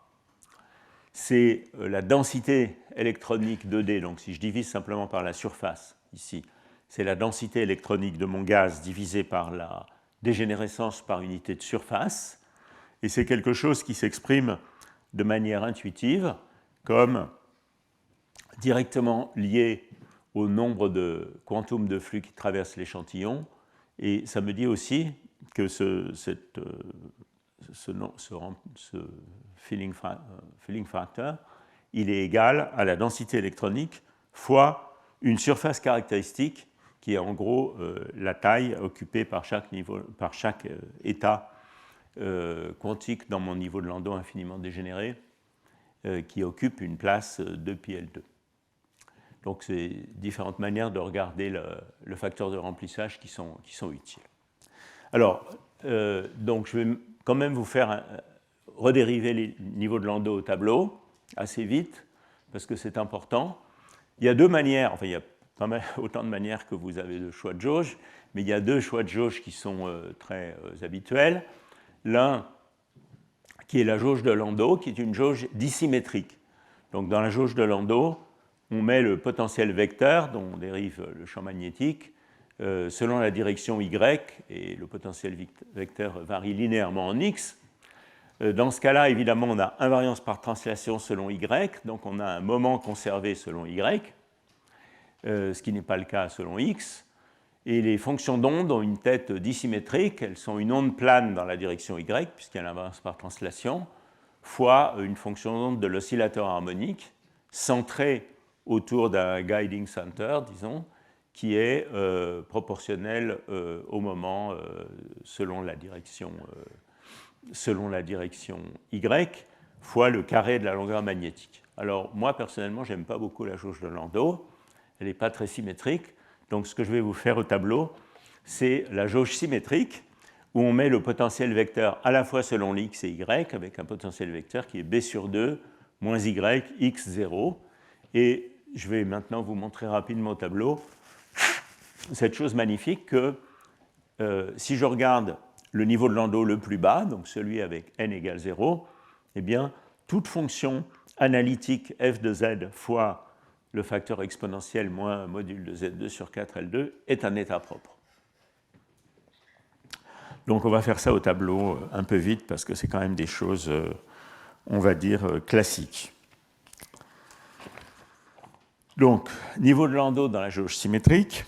c'est la densité électronique 2D. Donc si je divise simplement par la surface, ici, c'est la densité électronique de mon gaz divisée par la dégénérescence par unité de surface. Et c'est quelque chose qui s'exprime de manière intuitive comme directement lié au nombre de quantum de flux qui traverse l'échantillon. Et ça me dit aussi que ce filling factor, il est égal à la densité électronique fois une surface caractéristique qui est en gros la taille occupée par chaque état quantique dans mon niveau de Landau infiniment dégénéré qui occupe une place 2πL2. Donc c'est différentes manières de regarder le facteur de remplissage qui sont utiles. Alors, donc je vais quand même vous faire redériver les niveaux de Landau au tableau assez vite, parce que c'est important. Il y a deux manières, enfin il y a pas mal, autant de manières que vous avez de choix de jauge, mais il y a deux choix de jauge qui sont très habituels. L'un qui est la jauge de Landau, qui est une jauge dissymétrique. Donc dans la jauge de Landau, on met le potentiel vecteur dont dérive le champ magnétique selon la direction Y, et le potentiel vecteur varie linéairement en X. Dans ce cas-là, évidemment, on a invariance par translation selon Y, donc on a un moment conservé selon Y, ce qui n'est pas le cas selon X. Et les fonctions d'onde ont une tête dissymétrique, elles sont une onde plane dans la direction Y, puisqu'il y a l'invariance par translation, fois une fonction d'onde de l'oscillateur harmonique, centrée autour d'un guiding center, disons, qui est proportionnel au moment selon la direction Y fois le carré de la longueur magnétique. Alors moi personnellement, j'aime pas beaucoup la jauge de Landau, elle n'est pas très symétrique, donc ce que je vais vous faire au tableau, c'est la jauge symétrique où on met le potentiel vecteur à la fois selon l'x et y avec un potentiel vecteur qui est b sur 2 moins y x0. Et je vais maintenant vous montrer rapidement au tableau cette chose magnifique que si je regarde le niveau de Landau le plus bas, donc celui avec n égale 0, eh bien, toute fonction analytique f de z fois le facteur exponentiel moins un module de z2 sur 4L2 est un état propre. Donc on va faire ça au tableau un peu vite parce que c'est quand même des choses, on va dire, classiques. Donc, niveau de Landau dans la jauge symétrique.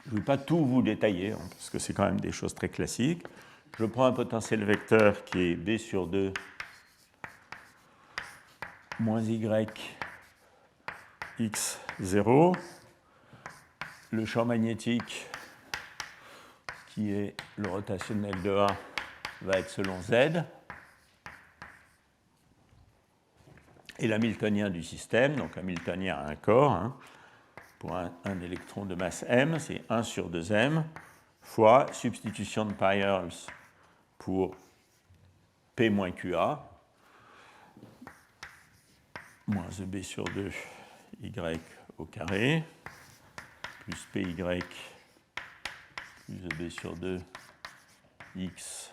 Je ne vais pas tout vous détailler, parce que c'est quand même des choses très classiques. Je prends un potentiel vecteur qui est b sur 2 moins y x0. Le champ magnétique qui est le rotationnel de A va être selon Z. Et l'hamiltonien du système, donc hamiltonien à un corps, pour un électron de masse m, c'est 1 sur 2m, fois substitution de Peierls pour P moins QA, moins EB sur 2 Y au carré, plus PY plus EB sur 2 X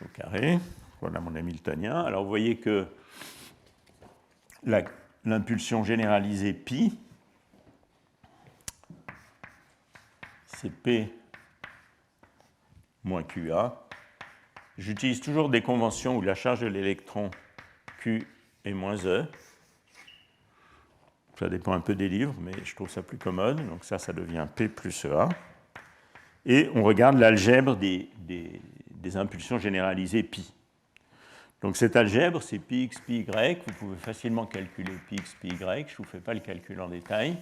au carré. Voilà mon hamiltonien. Alors vous voyez que l'impulsion généralisée pi, c'est P moins QA. J'utilise toujours des conventions où la charge de l'électron Q est moins E. Ça dépend un peu des livres, mais je trouve ça plus commode. Donc ça devient P plus EA. Et on regarde l'algèbre des impulsions généralisées pi. Donc cette algèbre, c'est pi x, pi y. Vous pouvez facilement calculer pi x, pi y. Je ne vous fais pas le calcul en détail.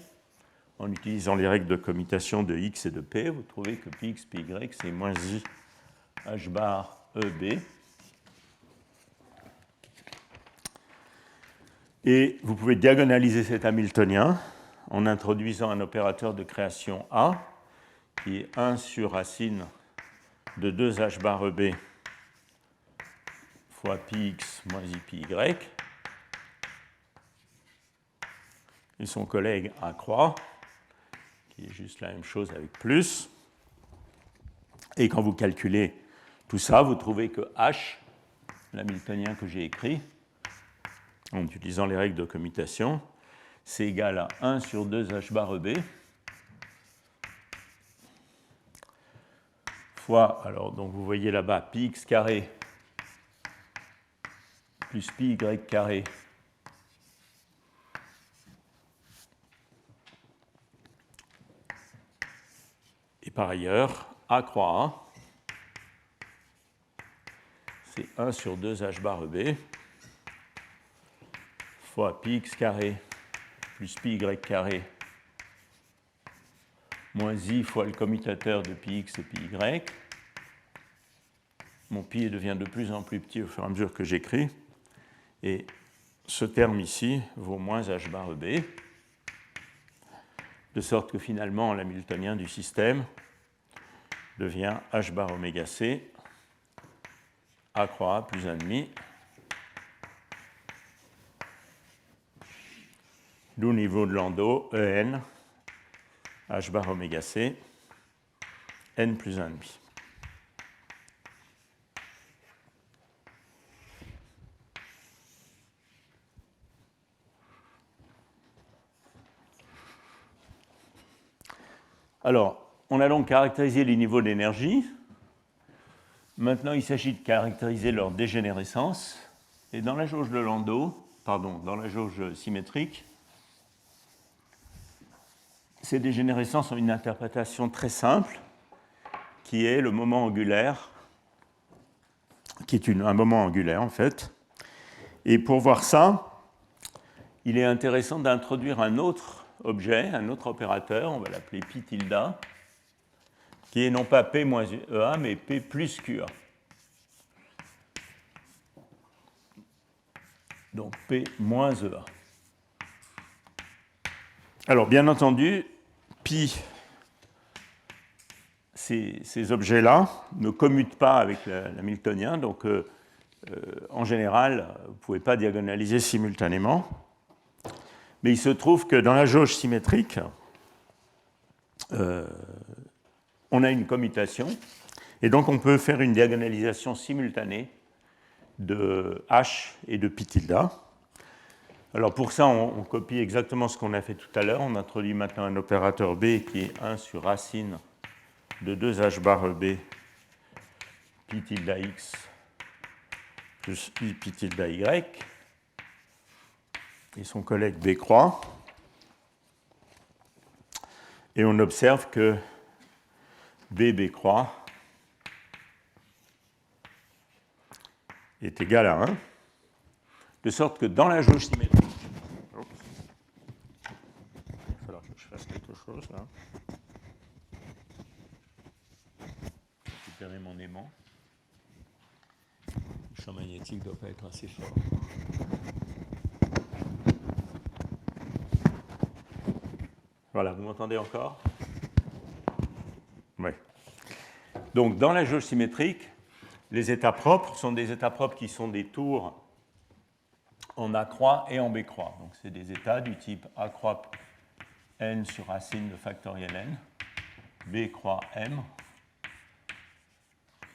En utilisant les règles de commutation de x et de p, vous trouvez que pi x, pi y, c'est moins i h bar EB. Et vous pouvez diagonaliser cet hamiltonien en introduisant un opérateur de création A, qui est 1 sur racine de 2 h bar EB fois pi x moins i pi y, et son collègue A croix, qui est juste la même chose avec plus. Et quand vous calculez tout ça, vous trouvez que H, l'hamiltonien que j'ai écrit, en utilisant les règles de commutation, c'est égal à 1 sur 2 h bar EB fois, alors donc vous voyez là-bas, pi x carré plus pi y carré et par ailleurs, A croix A, c'est 1 sur 2 h bar EB fois pi x carré plus pi y carré moins i fois le commutateur de pi x et pi y. Mon pi devient de plus en plus petit au fur et à mesure que j'écris. Et ce terme ici vaut moins h bar EB, de sorte que finalement l'hamiltonien du système devient h bar oméga c, A croix A plus 1,5, d'où niveau de Landau, En, h bar oméga c, n plus 1,5. Alors, on a donc caractérisé les niveaux d'énergie. Maintenant, il s'agit de caractériser leur dégénérescence. Et dans la jauge de Landau, dans la jauge symétrique, ces dégénérescences ont une interprétation très simple qui est le moment angulaire, qui est un moment angulaire en fait. Et pour voir ça, il est intéressant d'introduire un autre objet, un autre opérateur, on va l'appeler π tilde, qui est non pas P moins EA, mais P plus QA. Donc P moins EA. Alors, bien entendu, pi, ces objets-là ne commutent pas avec l'hamiltonien, donc en général, vous ne pouvez pas diagonaliser simultanément. Mais il se trouve que dans la jauge symétrique, on a une commutation, et donc on peut faire une diagonalisation simultanée de H et de π tilde. Alors pour ça, on copie exactement ce qu'on a fait tout à l'heure. On introduit maintenant un opérateur B qui est 1 sur racine de 2H bar B π tilde X plus I π tilde Y et son collègue B croix. Et on observe que B croix est égal à 1, de sorte que dans la jauge symétrique, il va falloir que je fasse quelque chose là. Récupérer mon aimant. Le champ magnétique ne doit pas être assez fort. Voilà, vous m'entendez encore? Oui. Donc, dans la jauge symétrique, les états propres sont des états propres qui sont des tours en A croix et en B croix. Donc, c'est des états du type A croix n sur racine de factoriel n, B croix m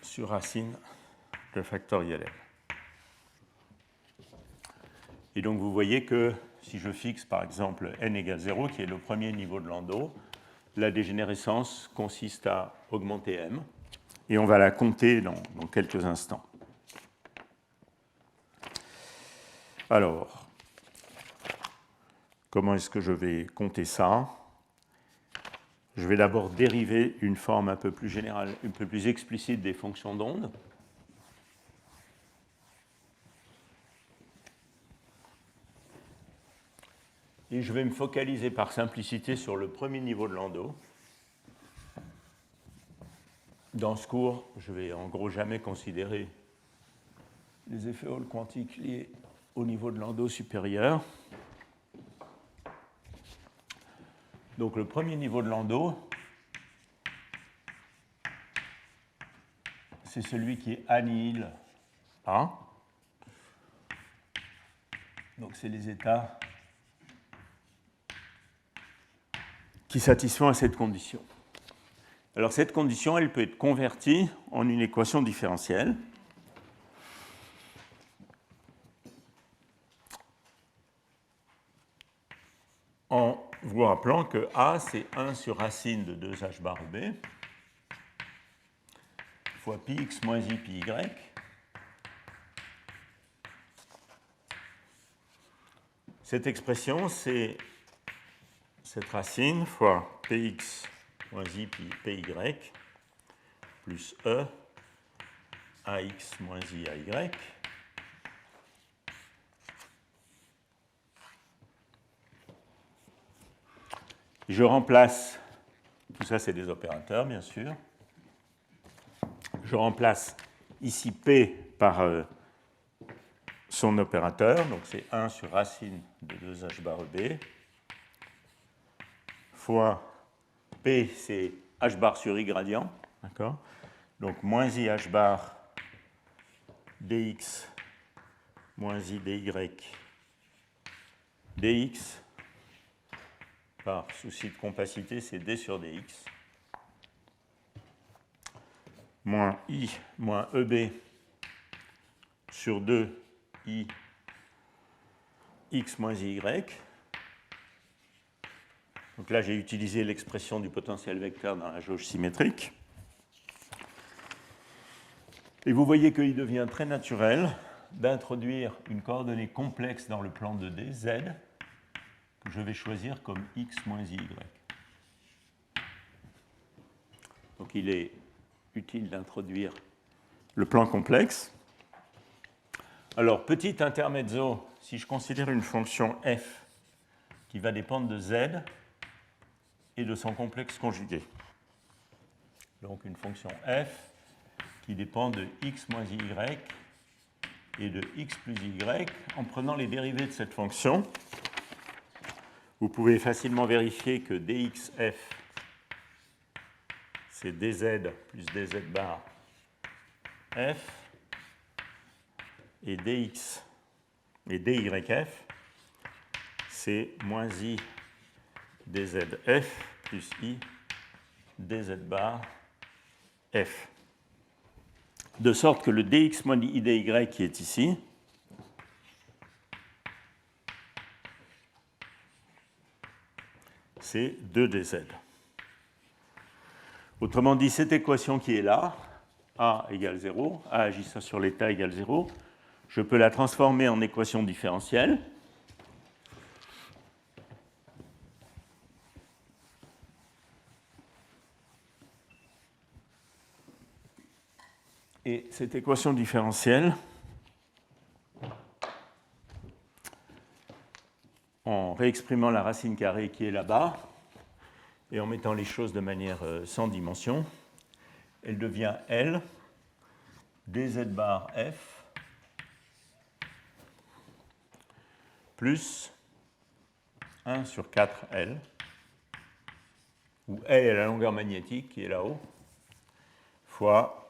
sur racine de factoriel n. Et donc, vous voyez que si je fixe par exemple n égale 0, qui est le premier niveau de Landau, la dégénérescence consiste à augmenter m, et on va la compter dans quelques instants. Alors, comment est-ce que je vais compter ça? Je vais d'abord dériver une forme un peu plus générale, un peu plus explicite des fonctions d'onde. Et je vais me focaliser par simplicité sur le premier niveau de Landau. Dans ce cours, je ne vais en gros jamais considérer les effets Hall quantiques liés au niveau de Landau supérieur. Donc le premier niveau de Landau, c'est celui qui annihile A. Donc c'est les états qui satisfont à cette condition. Alors cette condition, elle peut être convertie en une équation différentielle. En vous rappelant que A, c'est 1 sur racine de 2H bar B fois πx moins I pi Y. Cette expression, c'est cette racine fois px moins I pi py plus E ax moins I ay. Je remplace, tout ça c'est des opérateurs bien sûr, je remplace ici P par son opérateur, donc c'est 1 sur racine de 2H bar B, fois P c'est H bar sur I gradient, d'accord? Donc moins I H bar dx moins I dy dx, par souci de compacité, c'est d sur dx, moins I moins EB sur 2 I x moins y. Donc là, j'ai utilisé l'expression du potentiel vecteur dans la jauge symétrique. Et vous voyez qu'il devient très naturel d'introduire une coordonnée complexe dans le plan 2D, z, que je vais choisir comme x moins y. Donc il est utile d'introduire le plan complexe. Alors, petit intermezzo, si je considère une fonction f qui va dépendre de z et de son complexe conjugué. Donc, une fonction f qui dépend de x moins y et de x plus y, en prenant les dérivés de cette fonction, vous pouvez facilement vérifier que dxf, c'est dz plus dz bar f, et dx et dyf, c'est moins i dzf plus i dz bar f. De sorte que le dx moins i dy qui est ici, c'est 2dz. Autrement dit, cette équation qui est là, a égale 0, a agissant sur l'état égale 0, je peux la transformer en équation différentielle. Et cette équation différentielle, en réexprimant la racine carrée qui est là-bas, et en mettant les choses de manière sans dimension, elle devient L dz bar f plus 1 sur 4L, où L est la longueur magnétique qui est là-haut, fois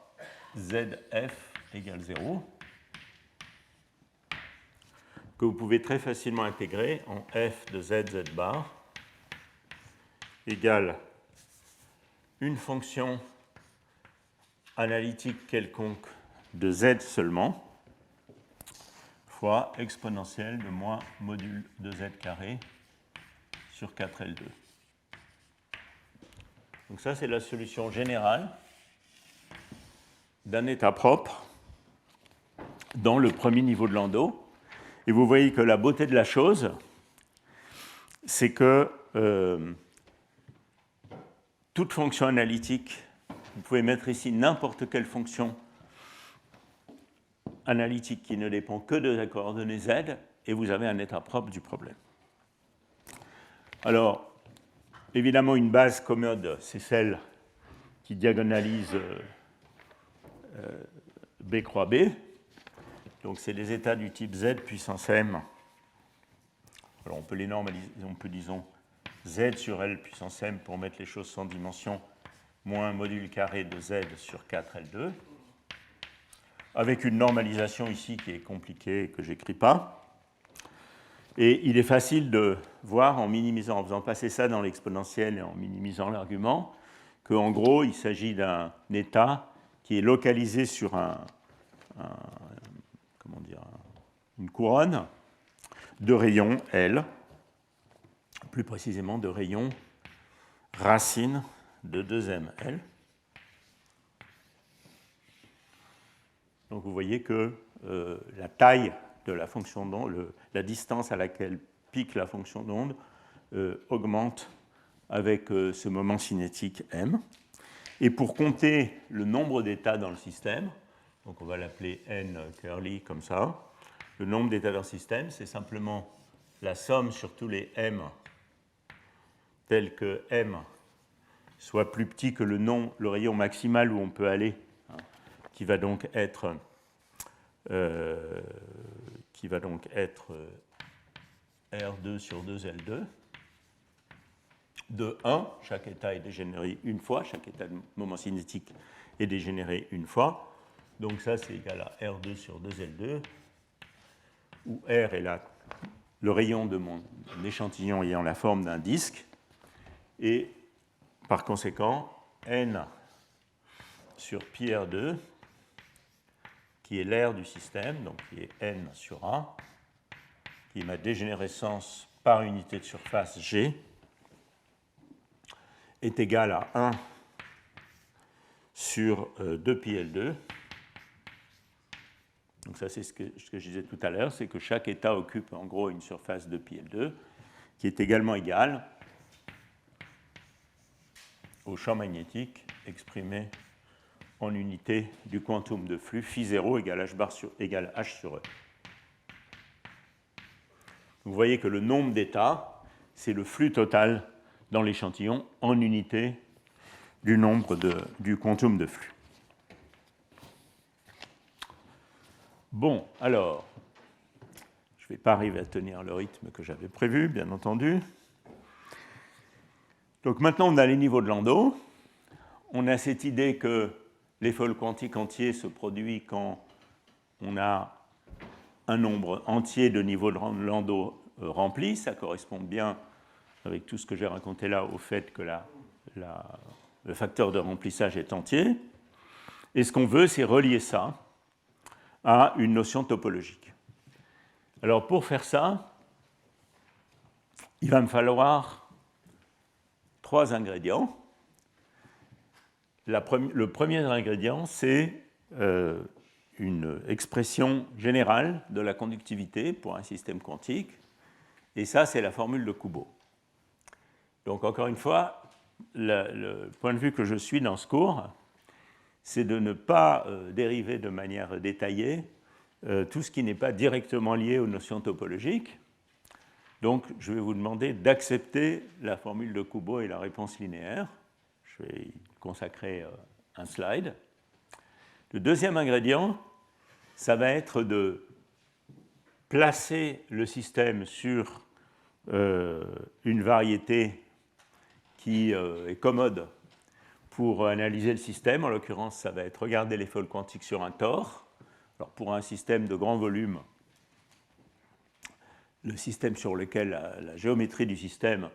ZF égale 0, que vous pouvez très facilement intégrer en f de z bar égale une fonction analytique quelconque de z seulement, fois exponentielle de moins module de z carré sur 4L2. Donc ça, c'est la solution générale d'un état propre dans le premier niveau de Landau. Et vous voyez que la beauté de la chose, c'est que toute fonction analytique, vous pouvez mettre ici n'importe quelle fonction analytique qui ne dépend que de la coordonnée z, et vous avez un état propre du problème. Alors, évidemment, une base commode, c'est celle qui diagonalise B croix B. Donc, c'est des états du type z puissance m. Alors, on peut les normaliser, on peut, disons, z sur L puissance m pour mettre les choses sans dimension, moins module carré de z sur 4L2, avec une normalisation ici qui est compliquée et que je n'écris pas. Et il est facile de voir, en minimisant, en faisant passer ça dans l'exponentielle et en minimisant l'argument, qu'en gros, il s'agit d'un état qui est localisé sur une couronne de rayon L, plus précisément de rayon racine de 2mL. Donc vous voyez que la taille de la fonction d'onde, la distance à laquelle pique la fonction d'onde, augmente avec ce moment cinétique m. Et pour compter le nombre d'états dans le système, donc on va l'appeler n curly comme ça, le nombre d'états dans le système, c'est simplement la somme sur tous les m tels que m soit plus petit que le rayon maximal où on peut aller, hein, qui va donc être R2 sur 2L2, de 1, chaque état est dégénéré une fois, chaque état de moment cinétique est dégénéré une fois. Donc ça, c'est égal à R2 sur 2L2, où R est le rayon de mon échantillon ayant la forme d'un disque, et par conséquent, N sur pi R2, qui est l'aire du système, donc qui est N sur A, qui est ma dégénérescence par unité de surface G, est égal à 1 sur 2πL2. Donc ça, c'est ce que je disais tout à l'heure, c'est que chaque état occupe en gros une surface de πL2, qui est également égale au champ magnétique exprimé en unité du quantum de flux phi0 égale h sur E. Vous voyez que le nombre d'états, c'est le flux total dans l'échantillon en unité du nombre du quantum de flux. Bon, alors, je ne vais pas arriver à tenir le rythme que j'avais prévu, bien entendu. Donc maintenant, on a les niveaux de Landau. On a cette idée que l'effet quantique entier se produit quand on a un nombre entier de niveaux de Landau remplis. Ça correspond bien, avec tout ce que j'ai raconté là, au fait que le facteur de remplissage est entier. Et ce qu'on veut, c'est relier ça à une notion topologique. Alors pour faire ça, il va me falloir 3 ingrédients. Le premier ingrédient, c'est une expression générale de la conductivité pour un système quantique. Et ça, c'est la formule de Kubo. Donc encore une fois, le point de vue que je suis dans ce cours, c'est de ne pas dériver de manière détaillée tout ce qui n'est pas directement lié aux notions topologiques. Donc, je vais vous demander d'accepter la formule de Kubo et la réponse linéaire. Je vais y consacrer un slide. Le deuxième ingrédient, ça va être de placer le système sur une variété qui est commode pour analyser le système. En l'occurrence, ça va être regarder les folles quantiques sur un tor. Alors, pour un système de grand volume, le système sur lequel, la géométrie du système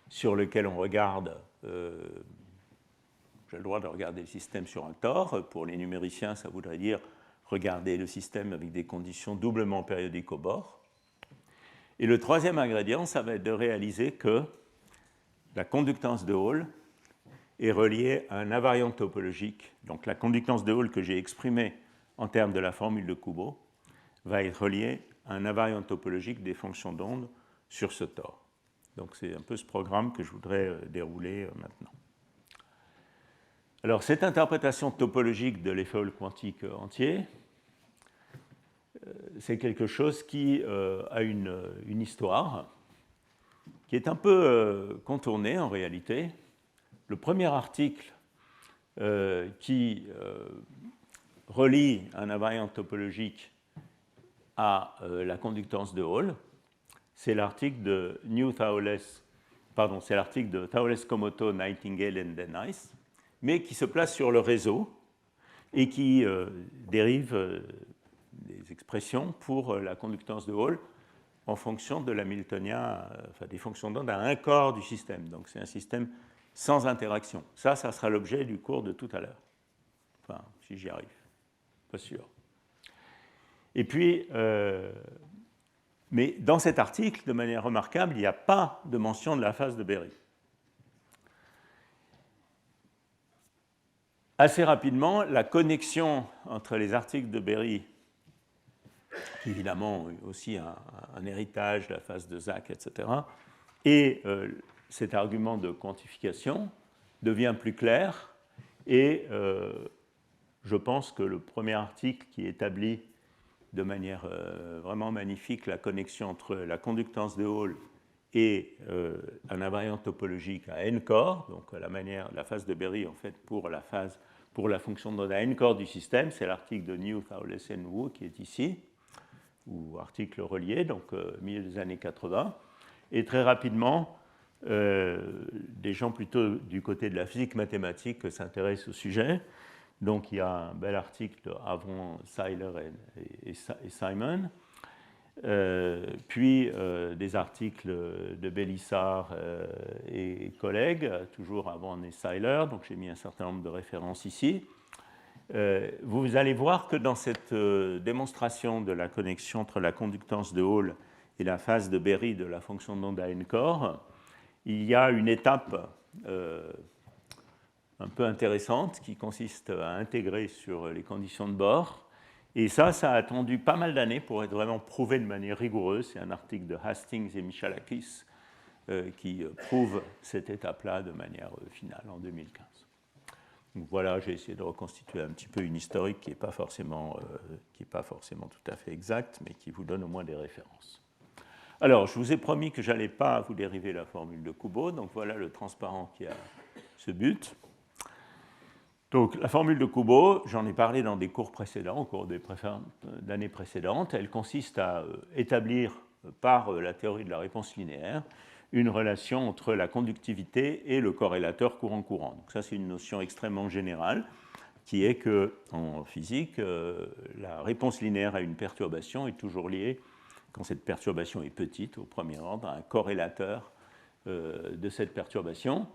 sur lequel on regarde, j'ai le droit de regarder le système sur un tor. Pour les numériciens, ça voudrait dire regarder le système avec des conditions doublement périodiques au bord. Et le troisième ingrédient, ça va être de réaliser que la conductance de Hall est reliée à un invariant topologique. Donc la conductance de Hall que j'ai exprimée en termes de la formule de Kubo va être reliée à un invariant topologique des fonctions d'onde sur ce tor. Donc c'est un peu ce programme que je voudrais dérouler maintenant. Alors cette interprétation topologique de l'effet Hall quantique entier, c'est quelque chose qui a une histoire qui est un peu contournée en réalité. Le premier article qui relie un invariant topologique à la conductance de Hall, c'est l'article de Thouless, Komoto, Nightingale et Dennis, mais qui se place sur le réseau et qui dérive des expressions pour la conductance de Hall en fonction de l'hamiltonien, enfin des fonctions d'onde à un quart du système. Donc c'est un système sans interaction. Ça sera l'objet du cours de tout à l'heure. Enfin, si j'y arrive. Pas sûr. Et puis, mais dans cet article, de manière remarquable, il n'y a pas de mention de la phase de Berry. Assez rapidement, la connexion entre les articles de Berry, qui évidemment ont aussi un héritage, la phase de Zach, etc., et cet argument de quantification devient plus clair, et je pense que le premier article qui établit de manière vraiment magnifique la connexion entre la conductance de Hall et un invariant topologique à n corps, donc la phase de Berry en fait pour la fonction d'onde à n corps du système, c'est l'article de New, Thouless et Wu qui est ici, ou article relié, donc milieu des années 80, et très rapidement, des gens plutôt du côté de la physique mathématique s'intéressent au sujet. Donc il y a un bel article avant Seiler et Simon, puis des articles de Bélissard et collègues, toujours avant Seiler, donc j'ai mis un certain nombre de références ici. Vous allez voir que dans cette démonstration de la connexion entre la conductance de Hall et la phase de Berry de la fonction d'onde à n corps, il y a une étape un peu intéressante qui consiste à intégrer sur les conditions de bord. Et ça a attendu pas mal d'années pour être vraiment prouvé de manière rigoureuse. C'est un article de Hastings et Michalakis qui prouve cette étape-là de manière finale en 2015. Donc voilà, j'ai essayé de reconstituer un petit peu une historique qui n'est pas forcément tout à fait exacte, mais qui vous donne au moins des références. Alors, je vous ai promis que je n'allais pas vous dériver la formule de Kubo, donc voilà le transparent qui a ce but. Donc, la formule de Kubo, j'en ai parlé dans des cours précédents, au cours d'années précédentes, elle consiste à établir par la théorie de la réponse linéaire une relation entre la conductivité et le corrélateur courant-courant. Donc ça, c'est une notion extrêmement générale qui est qu'en physique, la réponse linéaire à une perturbation est toujours liée, quand cette perturbation est petite, au premier ordre, à un corrélateur de cette perturbation.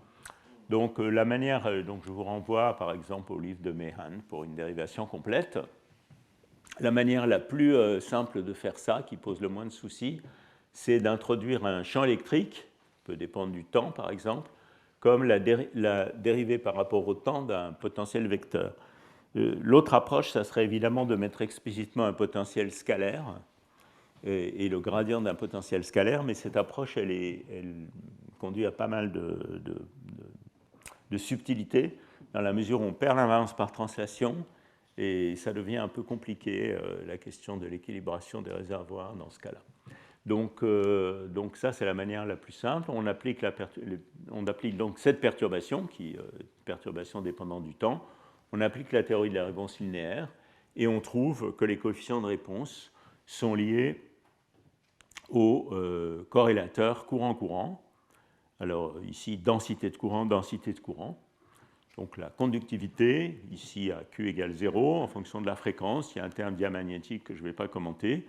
Donc la manière, donc je vous renvoie par exemple au livre de Meehan pour une dérivation complète. La manière la plus simple de faire ça, qui pose le moins de soucis, c'est d'introduire un champ électrique, qui peut dépendre du temps par exemple, comme la dérivée par rapport au temps d'un potentiel vecteur. L'autre approche, ça serait évidemment de mettre explicitement un potentiel scalaire et le gradient d'un potentiel scalaire, mais cette approche, elle conduit à pas mal de subtilité, dans la mesure où on perd l'invariance par translation, et ça devient un peu compliqué, la question de l'équilibration des réservoirs dans ce cas-là. Donc ça, c'est la manière la plus simple. On applique donc cette perturbation, qui est perturbation dépendante du temps, on applique la théorie de la réponse linéaire, et on trouve que les coefficients de réponse sont liés au corrélateur courant-courant. Alors ici, densité de courant, densité de courant. Donc la conductivité, ici à Q égale 0, en fonction de la fréquence, il y a un terme diamagnétique que je ne vais pas commenter,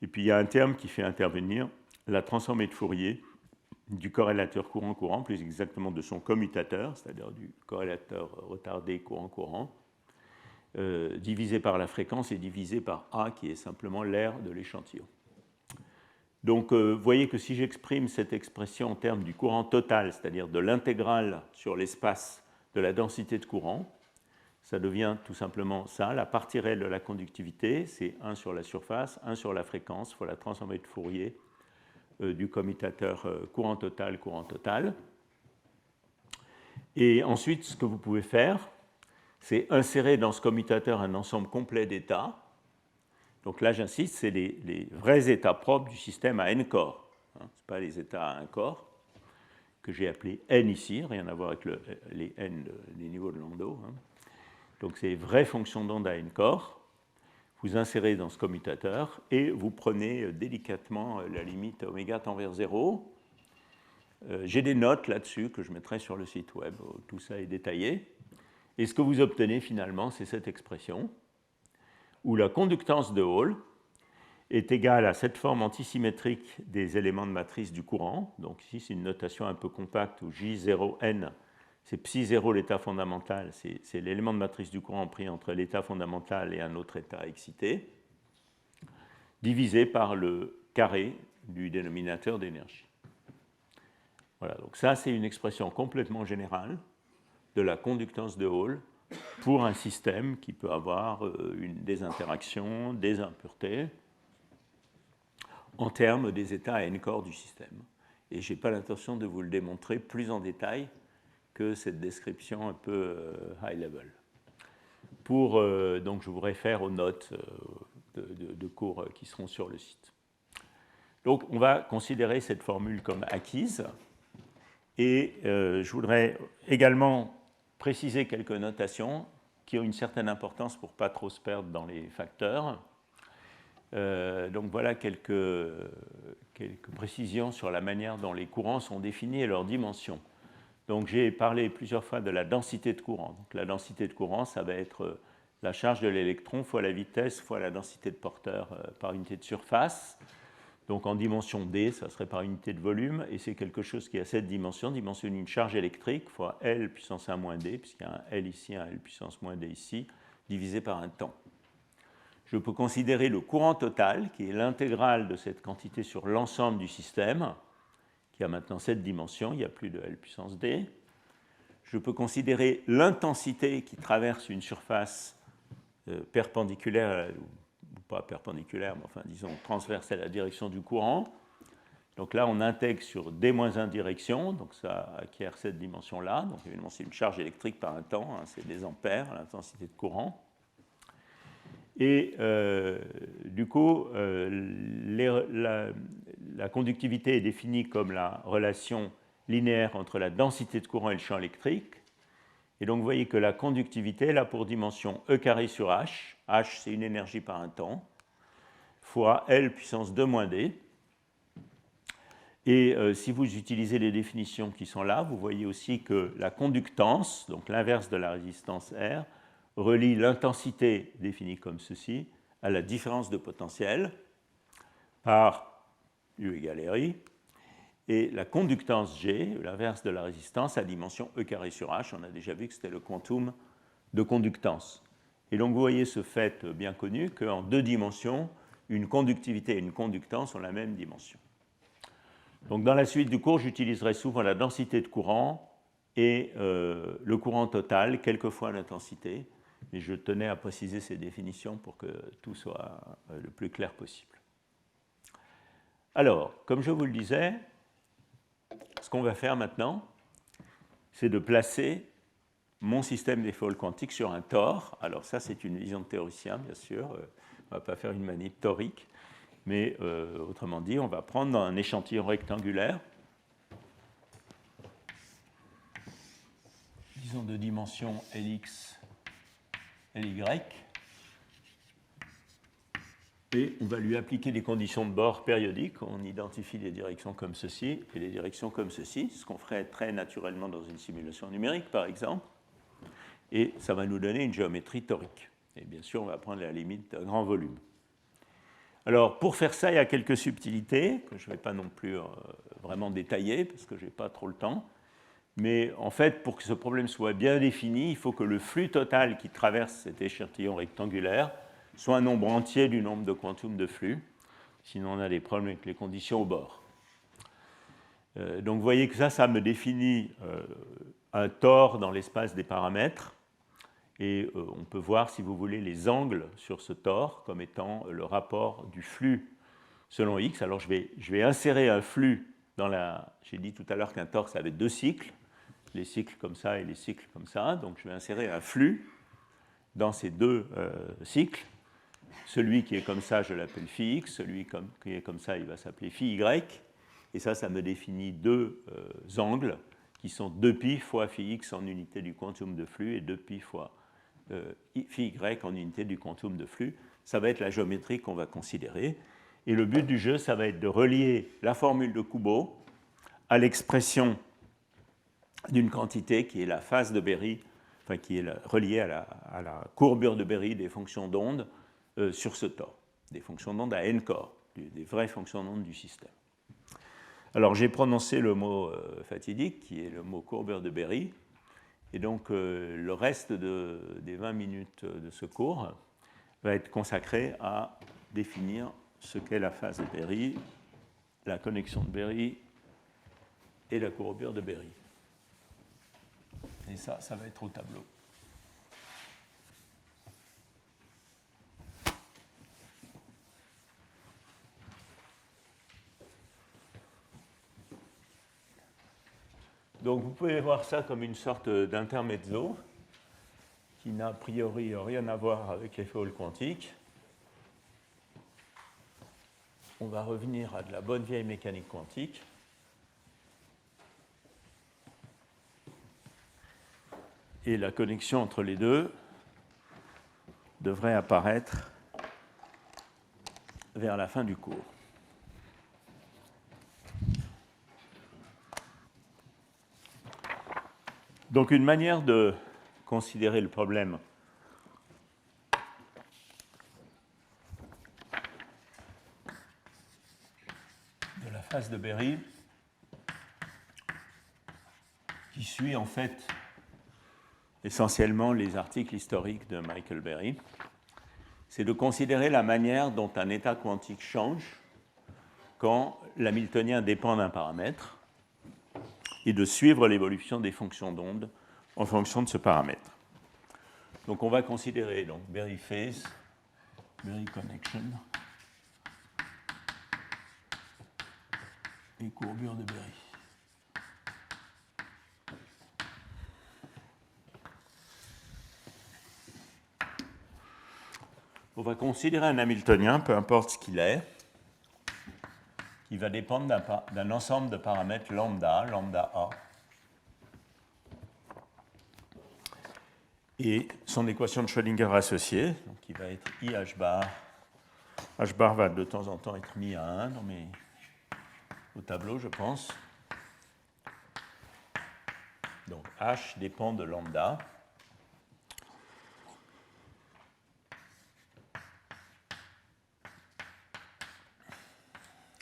et puis il y a un terme qui fait intervenir la transformée de Fourier du corrélateur courant-courant, plus exactement de son commutateur, c'est-à-dire du corrélateur retardé courant-courant, divisé par la fréquence et divisé par A, qui est simplement l'aire de l'échantillon. Donc, vous voyez que si j'exprime cette expression en termes du courant total, c'est-à-dire de l'intégrale sur l'espace de la densité de courant, ça devient tout simplement ça. La partie réelle de la conductivité, c'est 1 sur la surface, 1 sur la fréquence, fois la transformée de Fourier du commutateur courant total, courant total. Et ensuite, ce que vous pouvez faire, c'est insérer dans ce commutateur un ensemble complet d'états. Donc là, j'insiste, c'est les vrais états propres du système à n corps. Ce n'est pas les états à un corps, que j'ai appelés n ici, rien à voir avec les n des niveaux de Landau. Donc c'est les vraies fonctions d'onde à n corps. Vous insérez dans ce commutateur et vous prenez délicatement la limite oméga tend vers 0. J'ai des notes là-dessus que je mettrai sur le site web, où tout ça est détaillé. Et ce que vous obtenez finalement, c'est cette expression, où la conductance de Hall est égale à cette forme antisymétrique des éléments de matrice du courant. Donc ici, c'est une notation un peu compacte où J0n, c'est ψ0 l'état fondamental, c'est l'élément de matrice du courant pris entre l'état fondamental et un autre état excité, divisé par le carré du dénominateur d'énergie. Voilà, donc ça, c'est une expression complètement générale de la conductance de Hall pour un système qui peut avoir des interactions, des impuretés, en termes des états à n corps du système. Et je n'ai pas l'intention de vous le démontrer plus en détail que cette description un peu high level. Donc je vous réfère aux notes de cours qui seront sur le site. Donc on va considérer cette formule comme acquise. Et je voudrais également préciser quelques notations qui ont une certaine importance pour ne pas trop se perdre dans les facteurs. Donc voilà quelques précisions sur la manière dont les courants sont définis et leurs dimensions. Donc j'ai parlé plusieurs fois de la densité de courant. Donc, la densité de courant, ça va être la charge de l'électron fois la vitesse fois la densité de porteur par unité de surface. Donc en dimension d, ça serait par unité de volume, et c'est quelque chose qui a cette dimension d'une charge électrique fois L puissance 1 moins d, puisqu'il y a un L ici, un L puissance moins d ici, divisé par un temps. Je peux considérer le courant total, qui est l'intégrale de cette quantité sur l'ensemble du système, qui a maintenant cette dimension, il n'y a plus de L puissance d. Je peux considérer l'intensité qui traverse une surface perpendiculaire, ou pas perpendiculaire, mais enfin disons transverse à la direction du courant, Donc là, on intègre sur d-1 direction, donc ça acquiert cette dimension-là. Donc évidemment, c'est une charge électrique par un temps, hein, c'est des ampères, l'intensité de courant. Et du coup, la conductivité est définie comme la relation linéaire entre la densité de courant et le champ électrique. Et donc vous voyez que la conductivité, là pour dimension E carré sur H, H c'est une énergie par un temps, fois L puissance 2 moins D. Et si vous utilisez les définitions qui sont là, vous voyez aussi que la conductance, donc l'inverse de la résistance R, relie l'intensité définie comme ceci à la différence de potentiel par U égale RI, et la conductance G, l'inverse de la résistance, à dimension E carré sur H. On a déjà vu que c'était le quantum de conductance. Et donc vous voyez ce fait bien connu qu'en deux dimensions, une conductivité et une conductance ont la même dimension. Donc dans la suite du cours, j'utiliserai souvent la densité de courant et le courant total, quelquefois l'intensité. Et je tenais à préciser ces définitions pour que tout soit le plus clair possible. Alors, comme je vous le disais, ce qu'on va faire maintenant, c'est de placer mon système des fioles quantiques sur un tor. Alors ça, c'est une vision de théoricien, bien sûr. On ne va pas faire une manip torique. Mais autrement dit, on va prendre un échantillon rectangulaire, disons de dimension Lx, Ly, et on va lui appliquer des conditions de bord périodiques. On identifie les directions comme ceci et les directions comme ceci, ce qu'on ferait très naturellement dans une simulation numérique, par exemple. Et ça va nous donner une géométrie torique. Et bien sûr, on va prendre la limite d'un grand volume. Alors, pour faire ça, il y a quelques subtilités que je ne vais pas non plus vraiment détailler parce que je n'ai pas trop le temps. Mais en fait, pour que ce problème soit bien défini, il faut que le flux total qui traverse cet échantillon rectangulaire soit un nombre entier du nombre de quantums de flux. Sinon, on a des problèmes avec les conditions au bord. Donc, vous voyez que ça me définit un tor dans l'espace des paramètres. Et on peut voir, si vous voulez, les angles sur ce tor comme étant le rapport du flux selon x. Alors je vais insérer un flux dans la... J'ai dit tout à l'heure qu'un tor, ça avait deux cycles, les cycles comme ça et les cycles comme ça. Donc je vais insérer un flux dans ces deux cycles. Celui qui est comme ça, je l'appelle phi x. Celui qui est comme ça, il va s'appeler phi y. Et ça me définit deux angles qui sont 2π fois phi x en unité du quantum de flux et 2π fois phi y en unité du quantum de flux. Ça va être la géométrie qu'on va considérer. Et le but du jeu, ça va être de relier la formule de Kubo à l'expression d'une quantité qui est la phase de Berry, enfin qui est reliée à la courbure de Berry des fonctions d'onde sur ce tor, des fonctions d'onde à n corps, des vraies fonctions d'onde du système. Alors j'ai prononcé le mot fatidique, qui est le mot courbure de Berry. Et donc, le reste des 20 minutes de ce cours va être consacré à définir ce qu'est la phase de Berry, la connexion de Berry et la courbure de Berry. Et ça va être au tableau. Donc vous pouvez voir ça comme une sorte d'intermezzo qui n'a a priori rien à voir avec les fioles quantiques. On va revenir à de la bonne vieille mécanique quantique. Et la connexion entre les deux devrait apparaître vers la fin du cours. Donc une manière de considérer le problème de la phase de Berry, qui suit en fait essentiellement les articles historiques de Michael Berry, c'est de considérer la manière dont un état quantique change quand l'hamiltonien dépend d'un paramètre et de suivre l'évolution des fonctions d'onde en fonction de ce paramètre. Donc on va considérer donc Berry phase, Berry connection, les courbures de Berry. On va considérer un Hamiltonien, peu importe ce qu'il est, qui va dépendre d'un ensemble de paramètres lambda, lambda A. Et son équation de Schrödinger associée, donc qui va être IH bar. H bar va de temps en temps être mis à 1 au tableau, je pense. Donc H dépend de lambda.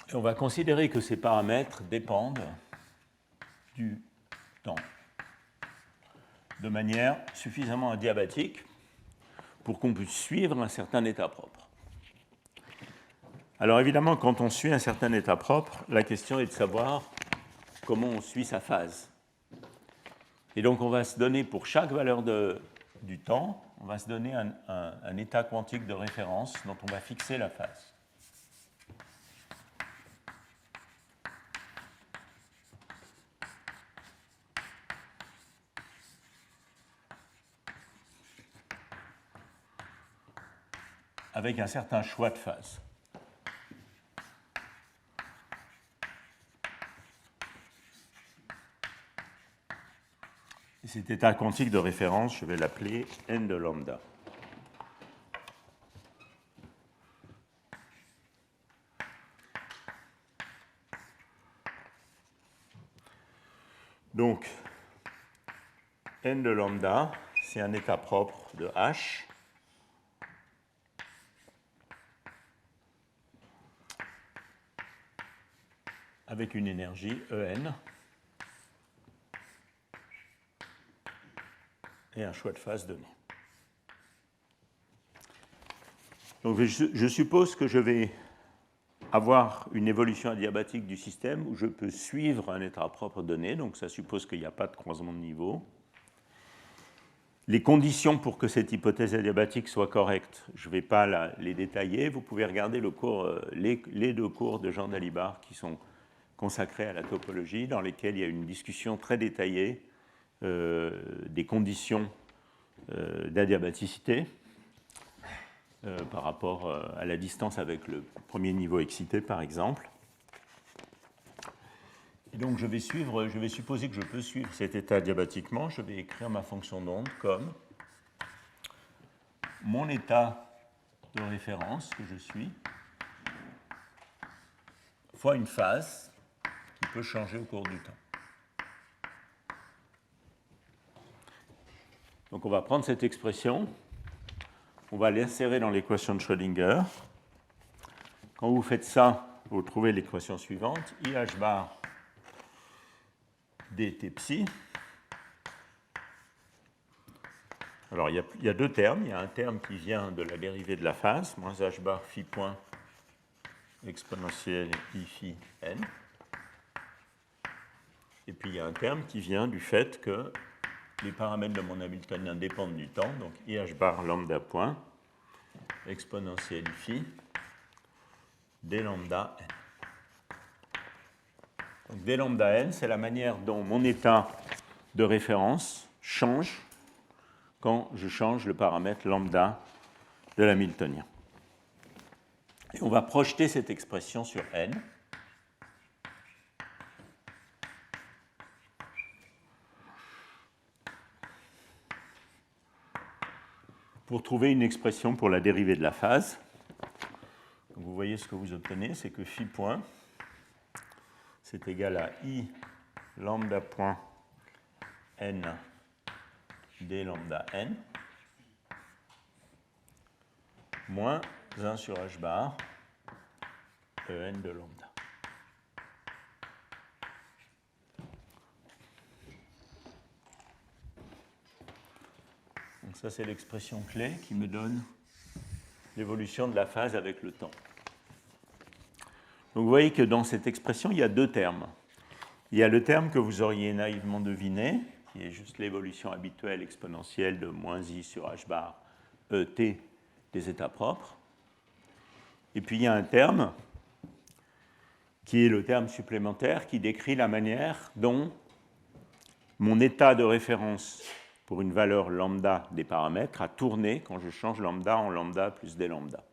Et on va considérer que ces paramètres dépendent du temps de manière suffisamment adiabatique pour qu'on puisse suivre un certain état propre. Alors évidemment, quand on suit un certain état propre, la question est de savoir comment on suit sa phase. Et donc on va se donner pour chaque valeur du temps, on va se donner un état quantique de référence dont on va fixer la phase. Avec un certain choix de phase. Et cet état quantique de référence, je vais l'appeler n de lambda. Donc, n de lambda, c'est un état propre de H. Avec une énergie En et un choix de phase donné. Donc je suppose que je vais avoir une évolution adiabatique du système où je peux suivre un état propre donné, donc ça suppose qu'il n'y a pas de croisement de niveau. Les conditions pour que cette hypothèse adiabatique soit correcte, je ne vais pas les détailler, vous pouvez regarder les deux cours de Jean Dalibard qui sont consacrés à la topologie, dans lesquels il y a une discussion très détaillée des conditions d'adiabaticité par rapport à la distance avec le premier niveau excité, par exemple. Et donc je vais supposer que je peux suivre cet état adiabatiquement. Je vais écrire ma fonction d'onde comme mon état de référence que je suis fois une phase qui peut changer au cours du temps. Donc on va prendre cette expression, on va l'insérer dans l'équation de Schrödinger. Quand vous faites ça, vous trouvez l'équation suivante, IH bar dt psi. Alors il y a deux termes, il y a un terme qui vient de la dérivée de la phase, moins h bar phi point exponentielle i phi n. Et puis il y a un terme qui vient du fait que les paramètres de mon Hamiltonien dépendent du temps, donc IH bar lambda point exponentielle phi d lambda n. Donc d lambda n, c'est la manière dont mon état de référence change quand je change le paramètre lambda de l'Hamiltonien. Et on va projeter cette expression sur n. Pour trouver une expression pour la dérivée de la phase. Donc vous voyez ce que vous obtenez, c'est que phi point, c'est égal à i lambda point n d lambda n moins 1 sur h bar en de lambda. Donc ça, c'est l'expression clé qui me donne l'évolution de la phase avec le temps. Donc vous voyez que dans cette expression, il y a deux termes. Il y a le terme que vous auriez naïvement deviné, qui est juste l'évolution habituelle exponentielle de moins i sur h bar et des états propres. Et puis il y a un terme qui est le terme supplémentaire qui décrit la manière dont mon état de référence pour une valeur lambda des paramètres a tourné quand je change lambda en lambda plus d lambda.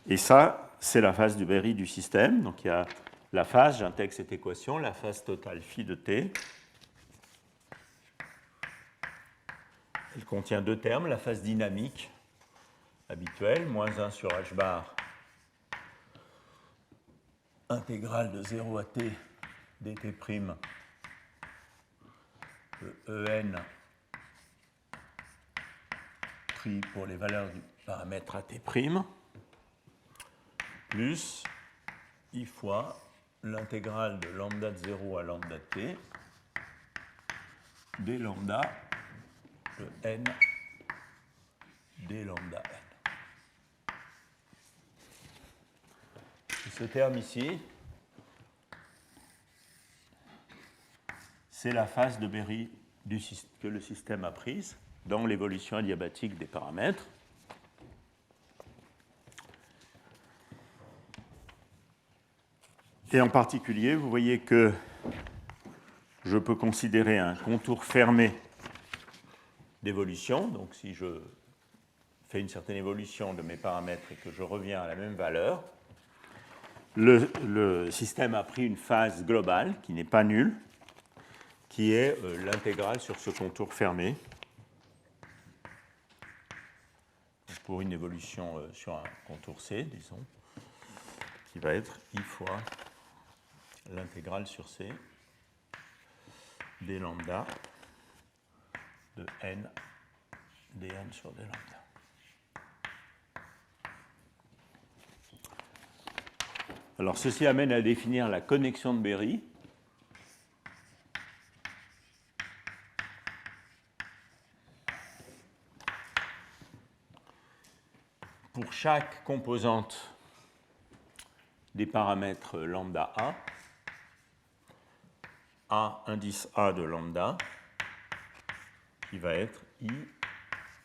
Et ça, c'est la phase de Berry du système. Donc il y a la phase, j'intègre cette équation, la phase totale phi de t. Elle contient deux termes, la phase dynamique habituelle, moins 1 sur h bar, intégrale de 0 à t dt' de En pris pour les valeurs du paramètre at', plus I fois l'intégrale de lambda de 0 à lambda de t d lambda de n d lambda n. Et ce terme ici, c'est la phase de Berry que le système a prise dans l'évolution adiabatique des paramètres. Et en particulier, vous voyez que je peux considérer un contour fermé d'évolution. Donc si je fais une certaine évolution de mes paramètres et que je reviens à la même valeur, le système a pris une phase globale qui n'est pas nulle, qui est l'intégrale sur ce contour fermé. Donc pour une évolution sur un contour C, disons, qui va être I fois l'intégrale sur C d lambda de n dn sur d lambda. Alors ceci amène à définir la connexion de Berry. Pour chaque composante des paramètres lambda A indice A de lambda, qui va être I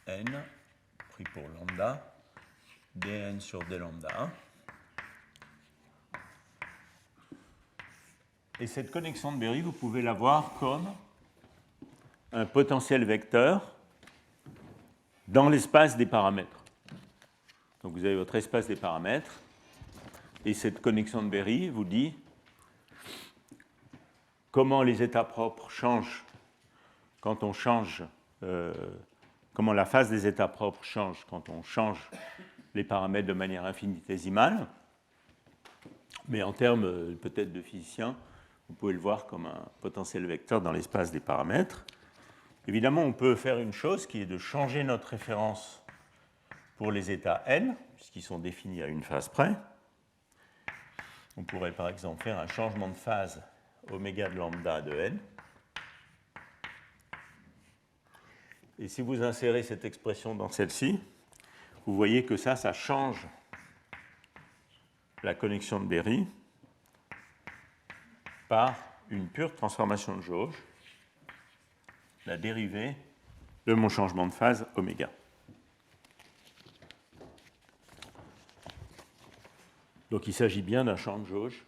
n pris pour lambda dn sur d lambda 1. Et cette connexion de Berry, vous pouvez la voir comme un potentiel vecteur dans l'espace des paramètres. Donc vous avez votre espace des paramètres, et cette connexion de Berry vous dit comment les états propres changent quand on change, comment la phase des états propres change quand on change les paramètres de manière infinitésimale. Mais en termes peut-être de physicien, vous pouvez le voir comme un potentiel vecteur dans l'espace des paramètres. Évidemment, on peut faire une chose qui est de changer notre référence pour les états n, puisqu'ils sont définis à une phase près. On pourrait par exemple faire un changement de phase oméga de lambda de n. Et si vous insérez cette expression dans celle-ci, vous voyez que ça change la connexion de Berry par une pure transformation de jauge, la dérivée de mon changement de phase oméga. Donc il s'agit bien d'un champ de jauge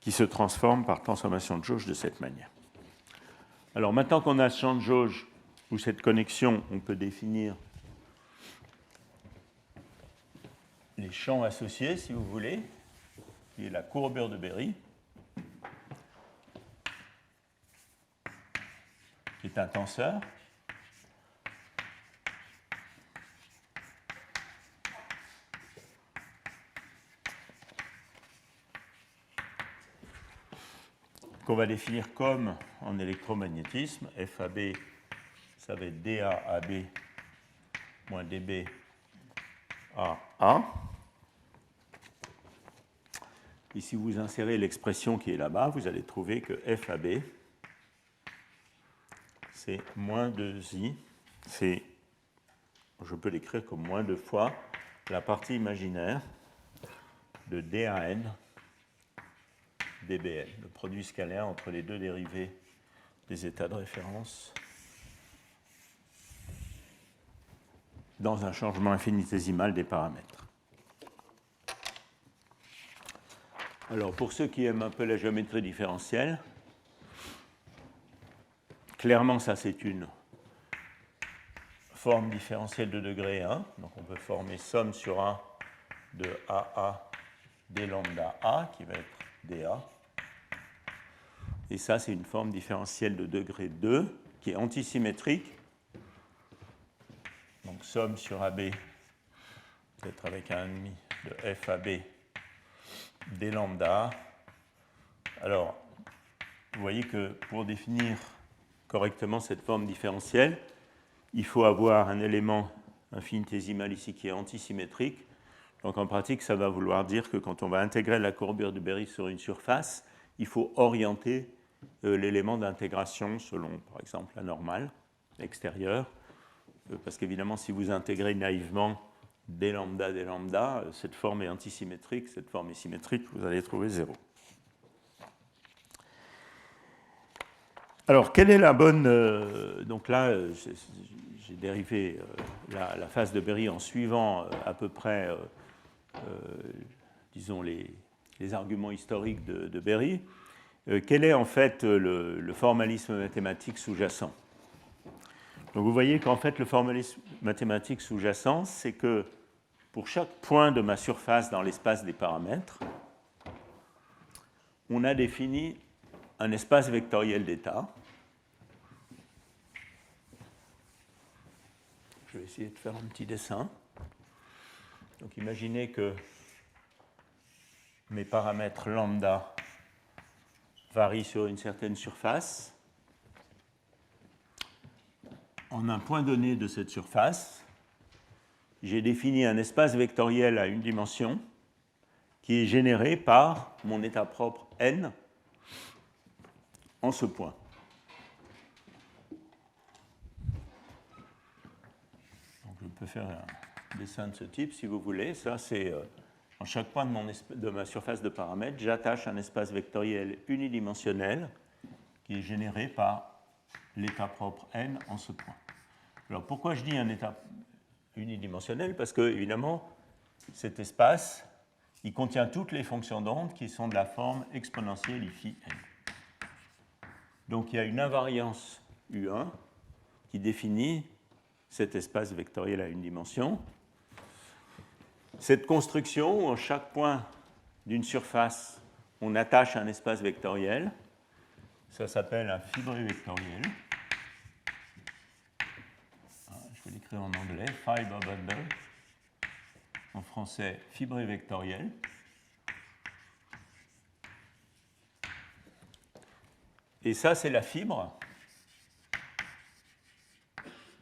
qui se transforme par transformation de jauge de cette manière. Alors maintenant qu'on a ce champ de jauge ou cette connexion, on peut définir les champs associés, si vous voulez, qui est la courbure de Berry, qui est un tenseur. Qu'on va définir comme en électromagnétisme, FAB, ça va être DA-AB moins DB A. Et si vous insérez l'expression qui est là-bas, vous allez trouver que FAB, c'est moins 2I, je peux l'écrire comme moins 2 fois la partie imaginaire de DAN dBn, le produit scalaire entre les deux dérivés des états de référence dans un changement infinitésimal des paramètres. Alors, pour ceux qui aiment un peu la géométrie différentielle, clairement, ça, c'est une forme différentielle de degré 1. Donc, on peut former somme sur 1 de AA d lambda A, qui va être dA. Et ça, c'est une forme différentielle de degré 2, qui est antisymétrique. Donc, somme sur AB, peut-être avec un demi de FAB d lambda. Alors, vous voyez que pour définir correctement cette forme différentielle, il faut avoir un élément infinitésimal ici qui est antisymétrique. Donc en pratique, ça va vouloir dire que quand on va intégrer la courbure de Berry sur une surface, il faut orienter l'élément d'intégration selon, par exemple, la normale extérieure. Parce qu'évidemment, si vous intégrez naïvement d lambda, cette forme est antisymétrique, cette forme est symétrique, vous allez trouver 0. Alors, quelle est la bonne... donc là, j'ai dérivé la phase de Berry en suivant à peu près, disons, les arguments historiques de Berry. Quel est en fait le formalisme mathématique sous-jacent? Donc vous voyez qu'en fait, le formalisme mathématique sous-jacent, c'est que pour chaque point de ma surface dans l'espace des paramètres, on a défini un espace vectoriel d'état. Je vais essayer de faire un petit dessin. Donc imaginez que mes paramètres lambda varient sur une certaine surface. En un point donné de cette surface, j'ai défini un espace vectoriel à une dimension qui est généré par mon état propre n en ce point. Donc je peux faire un dessin de ce type si vous voulez. Ça, c'est en chaque point de ma surface de paramètres, j'attache un espace vectoriel unidimensionnel qui est généré par l'état propre n en ce point. Alors pourquoi je dis un état unidimensionnel? Parce que, évidemment, cet espace, il contient toutes les fonctions d'onde qui sont de la forme exponentielle ici n. Donc il y a une invariance U1 qui définit cet espace vectoriel à une dimension. Cette construction, où en chaque point d'une surface, on attache un espace vectoriel, ça s'appelle un fibré vectoriel. Je vais l'écrire en anglais, fiber bundle. En français, fibré vectoriel. Et ça, c'est la fibre.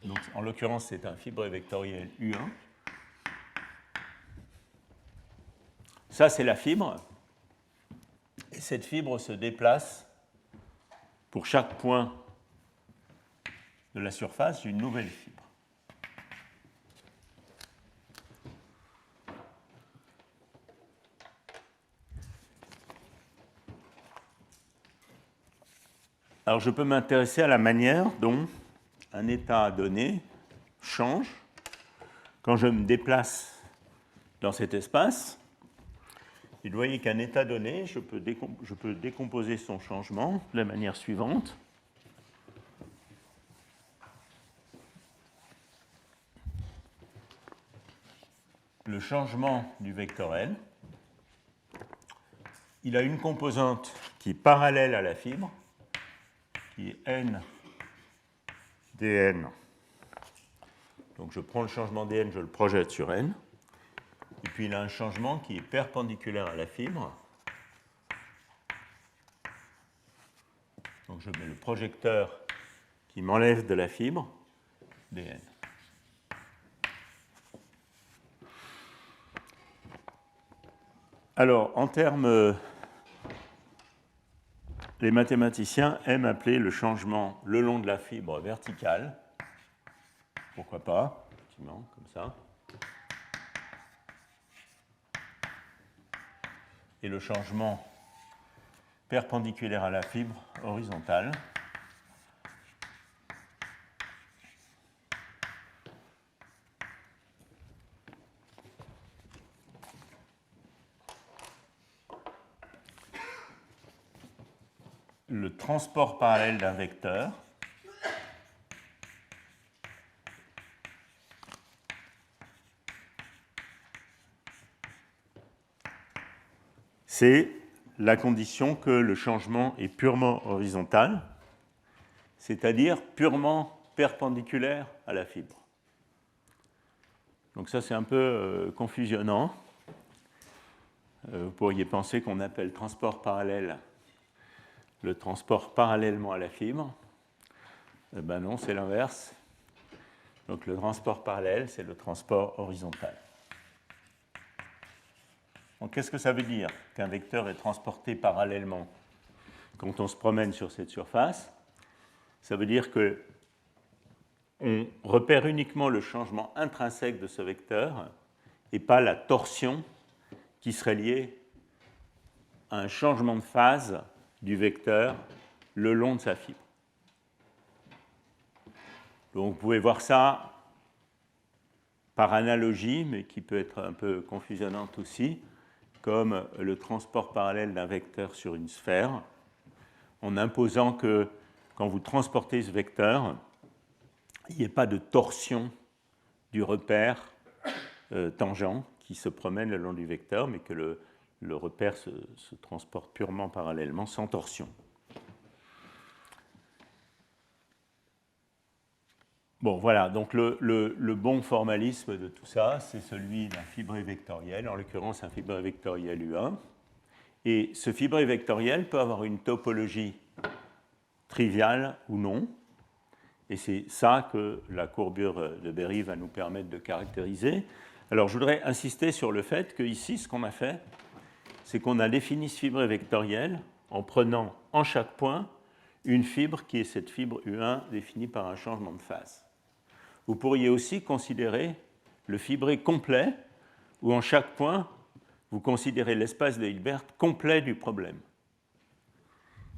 Donc, en l'occurrence, c'est un fibré vectoriel U1. Ça, c'est la fibre. Et cette fibre se déplace pour chaque point de la surface d'une nouvelle fibre. Alors, je peux m'intéresser à la manière dont un état donné change quand je me déplace dans cet espace. Et vous voyez qu'un état donné, je peux décomposer son changement de la manière suivante. Le changement du vecteur N, il a une composante qui est parallèle à la fibre, qui est n dn. Donc je prends le changement dn, je le projette sur n. Et puis il a un changement qui est perpendiculaire à la fibre. Donc je mets le projecteur qui m'enlève de la fibre, dn. Alors, en termes, les mathématiciens aiment appeler le changement le long de la fibre verticale. Pourquoi pas, effectivement, comme ça. Et le changement perpendiculaire à la fibre horizontale. le transport parallèle d'un vecteur c'est la condition que le changement est purement horizontal, c'est-à-dire purement perpendiculaire à la fibre. Donc ça, c'est un peu confusionnant. Vous pourriez penser qu'on appelle transport parallèle le transport parallèlement à la fibre. Ben non, c'est l'inverse. Donc le transport parallèle, c'est le transport horizontal. Donc qu'est-ce que ça veut dire qu'un vecteur est transporté parallèlement quand on se promène sur cette surface? Ça veut dire que on repère uniquement le changement intrinsèque de ce vecteur et pas la torsion qui serait liée à un changement de phase du vecteur le long de sa fibre. Donc vous pouvez voir ça par analogie, mais qui peut être un peu confusionnante aussi, comme le transport parallèle d'un vecteur sur une sphère, en imposant que quand vous transportez ce vecteur, il n'y ait pas de torsion du repère tangent qui se promène le long du vecteur, mais que le repère se transporte purement parallèlement, sans torsion. Bon, voilà, donc le bon formalisme de tout ça, c'est celui d'un fibré vectoriel, en l'occurrence un fibré vectoriel U1. Et ce fibré vectoriel peut avoir une topologie triviale ou non. Et c'est ça que la courbure de Berry va nous permettre de caractériser. Alors, je voudrais insister sur le fait qu'ici, ce qu'on a fait, c'est qu'on a défini ce fibré vectoriel en prenant en chaque point une fibre qui est cette fibre U1 définie par un changement de phase. Vous pourriez aussi considérer le fibré complet, où en chaque point, vous considérez l'espace de Hilbert complet du problème.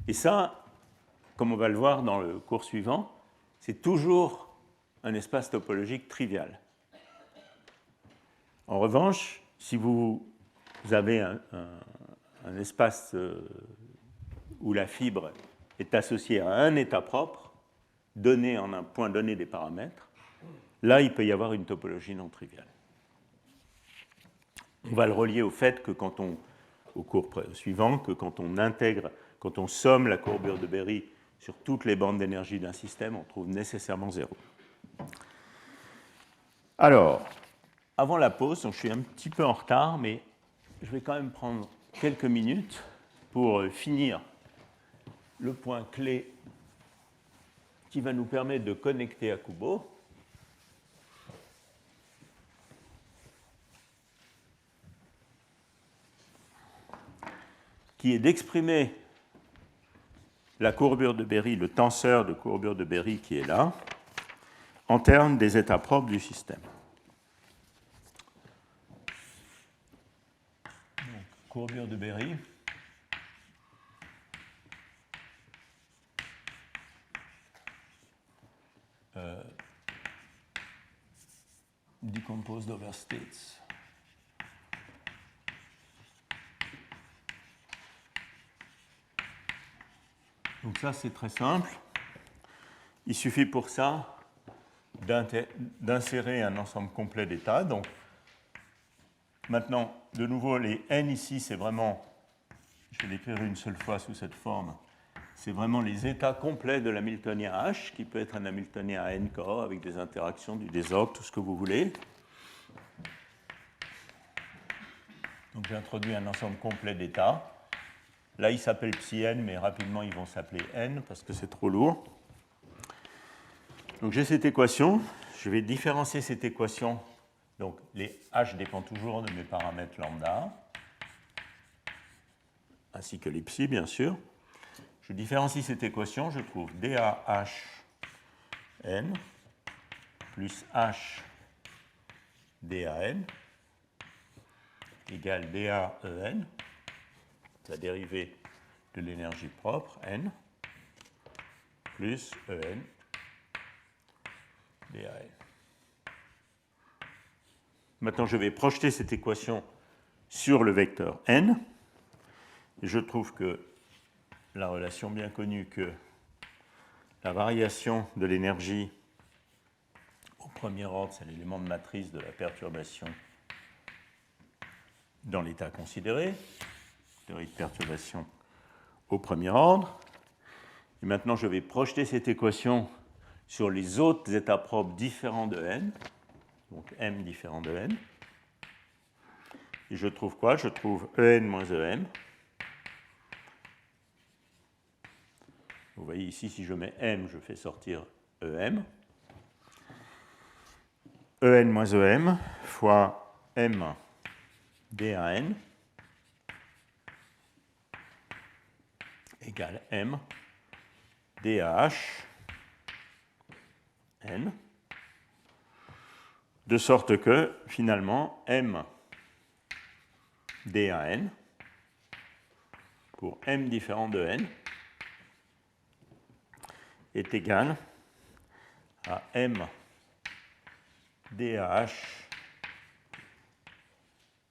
Et ça, comme on va le voir dans le cours suivant, c'est toujours un espace topologique trivial. En revanche, si vous avez un espace où la fibre est associée à un état propre, donné en un point donné des paramètres, là, il peut y avoir une topologie non triviale. On va le relier au fait que au cours suivant, que quand on somme la courbure de Berry sur toutes les bandes d'énergie d'un système, on trouve nécessairement 0. Alors, avant la pause, donc je suis un petit peu en retard, mais je vais quand même prendre quelques minutes pour finir le point clé qui va nous permettre de connecter à Kubo. Qui est d'exprimer la courbure de Berry, le tenseur de courbure de Berry qui est là, en termes des états propres du système. Donc, courbure de Berry. Decomposed over states. Donc ça, c'est très simple. Il suffit pour ça d'insérer un ensemble complet d'états. Donc maintenant, de nouveau, les n ici, c'est vraiment, je vais l'écrire une seule fois sous cette forme, c'est vraiment les états complets de l'hamiltonien H, qui peut être un hamiltonien à n corps, avec des interactions, du désordre, tout ce que vous voulez. Donc j'ai introduit un ensemble complet d'états. Là, il s'appelle psi n, mais rapidement, ils vont s'appeler n, parce que c'est trop lourd. Donc j'ai cette équation. Je vais différencier cette équation. Donc les h dépendent toujours de mes paramètres lambda, ainsi que les psi, bien sûr. Je différencie cette équation, je trouve dAh n plus h dan égale dAen, la dérivée de l'énergie propre, n, plus En dAn. Maintenant, je vais projeter cette équation sur le vecteur n. Et je trouve que la relation bien connue que la variation de l'énergie au premier ordre, c'est l'élément de matrice de la perturbation dans l'état considéré, théorie de perturbation au premier ordre. Et maintenant, je vais projeter cette équation sur les autres états propres différents de n, donc m différent de n. Et je trouve quoi? Je trouve En moins Em. Vous voyez ici, si je mets M, je fais sortir Em. En moins Em fois M dAn égale M dAh n, de sorte que, finalement, M dAn pour M différent de n est égal à M dAh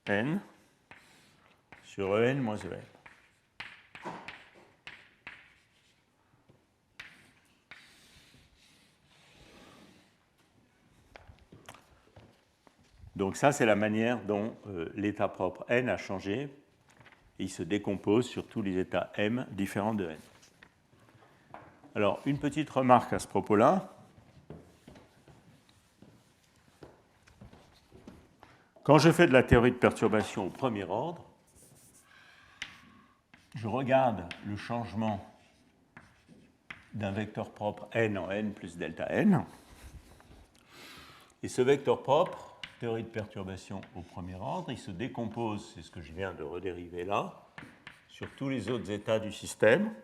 n sur En moins Em. Donc ça, c'est la manière dont l'état propre n a changé. Et il se décompose sur tous les états m différents de n. Alors, une petite remarque à ce propos-là. Quand je fais de la théorie de perturbation au premier ordre, je regarde le changement d'un vecteur propre n en n plus delta n. Et ce vecteur propre, théorie de perturbation au premier ordre, il se décompose, c'est ce que je viens de redériver là, sur tous les autres états du système.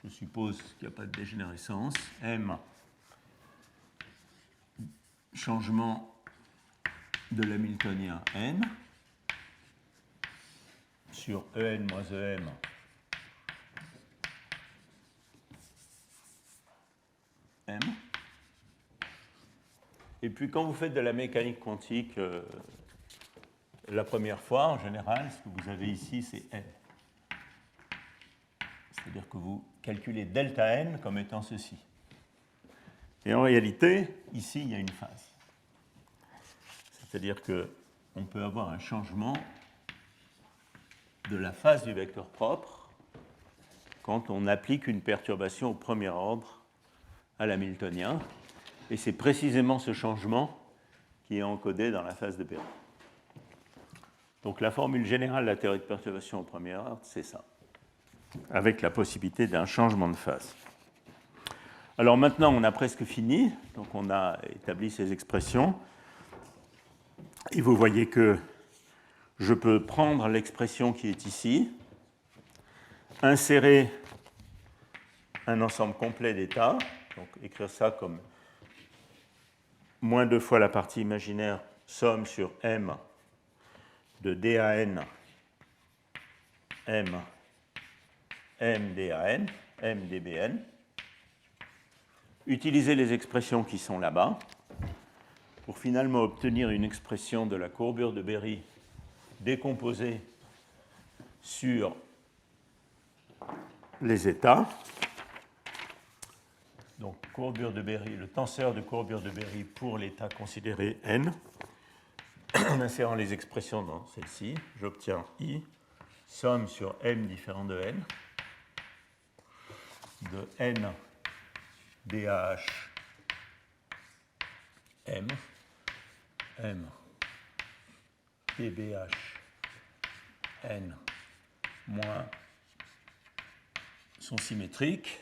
Je suppose qu'il n'y a pas de dégénérescence. M, changement de l'hamiltonien n, sur En moins Em M. Et puis quand vous faites de la mécanique quantique, la première fois, en général, ce que vous avez ici, c'est n. C'est-à-dire que vous calculez delta n comme étant ceci. Et en réalité, ici, il y a une phase. C'est-à-dire qu'on peut avoir un changement de la phase du vecteur propre quand on applique une perturbation au premier ordre à l'hamiltonien. Et c'est précisément ce changement qui est encodé dans la phase de Berry. Donc la formule générale de la théorie de perturbation au premier ordre, c'est ça, avec la possibilité d'un changement de phase. Alors maintenant, on a presque fini, donc on a établi ces expressions. Et vous voyez que je peux prendre l'expression qui est ici, insérer un ensemble complet d'états, donc écrire ça comme moins 2 fois la partie imaginaire somme sur M de DAN M DAN, M dBn. Utiliser les expressions qui sont là-bas pour finalement obtenir une expression de la courbure de Berry décomposée sur les états. Donc, courbure de Berry, le tenseur de courbure de Berry pour l'état considéré n. En insérant les expressions dans celle-ci, j'obtiens I, somme sur M différent de n, de n dAh m, m dBh n moins son symétrique,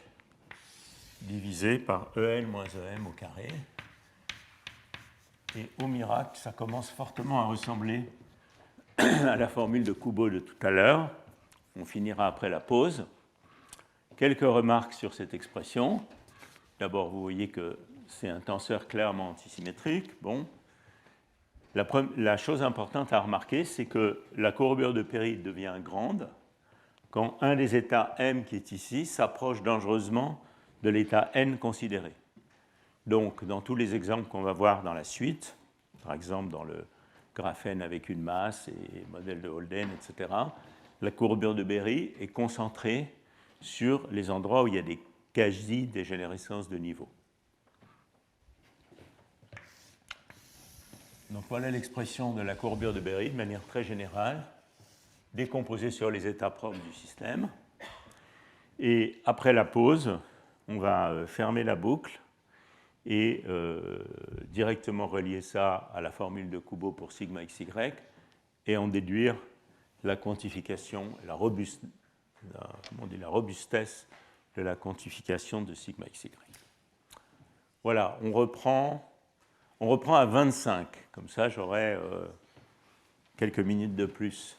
divisé par En moins Em au carré. Et au miracle, ça commence fortement à ressembler à la formule de Kubo de tout à l'heure. On finira après la pause. Quelques remarques sur cette expression. D'abord, vous voyez que c'est un tenseur clairement antisymétrique. Bon. La chose importante à remarquer, c'est que la courbure de Berry devient grande quand un des états M qui est ici s'approche dangereusement de l'état N considéré. Donc, dans tous les exemples qu'on va voir dans la suite, par exemple dans le graphène avec une masse et modèle de Holden, etc., la courbure de Berry est concentrée sur les endroits où il y a des quasi-dégénérescences de niveau. Donc voilà l'expression de la courbure de Berry de manière très générale, décomposée sur les états propres du système. Et après la pause, on va fermer la boucle et directement relier ça à la formule de Kubo pour sigma xy et en déduire la quantification, la robustesse de la quantification de sigma xy. Voilà, on reprend à 25, comme ça j'aurai quelques minutes de plus.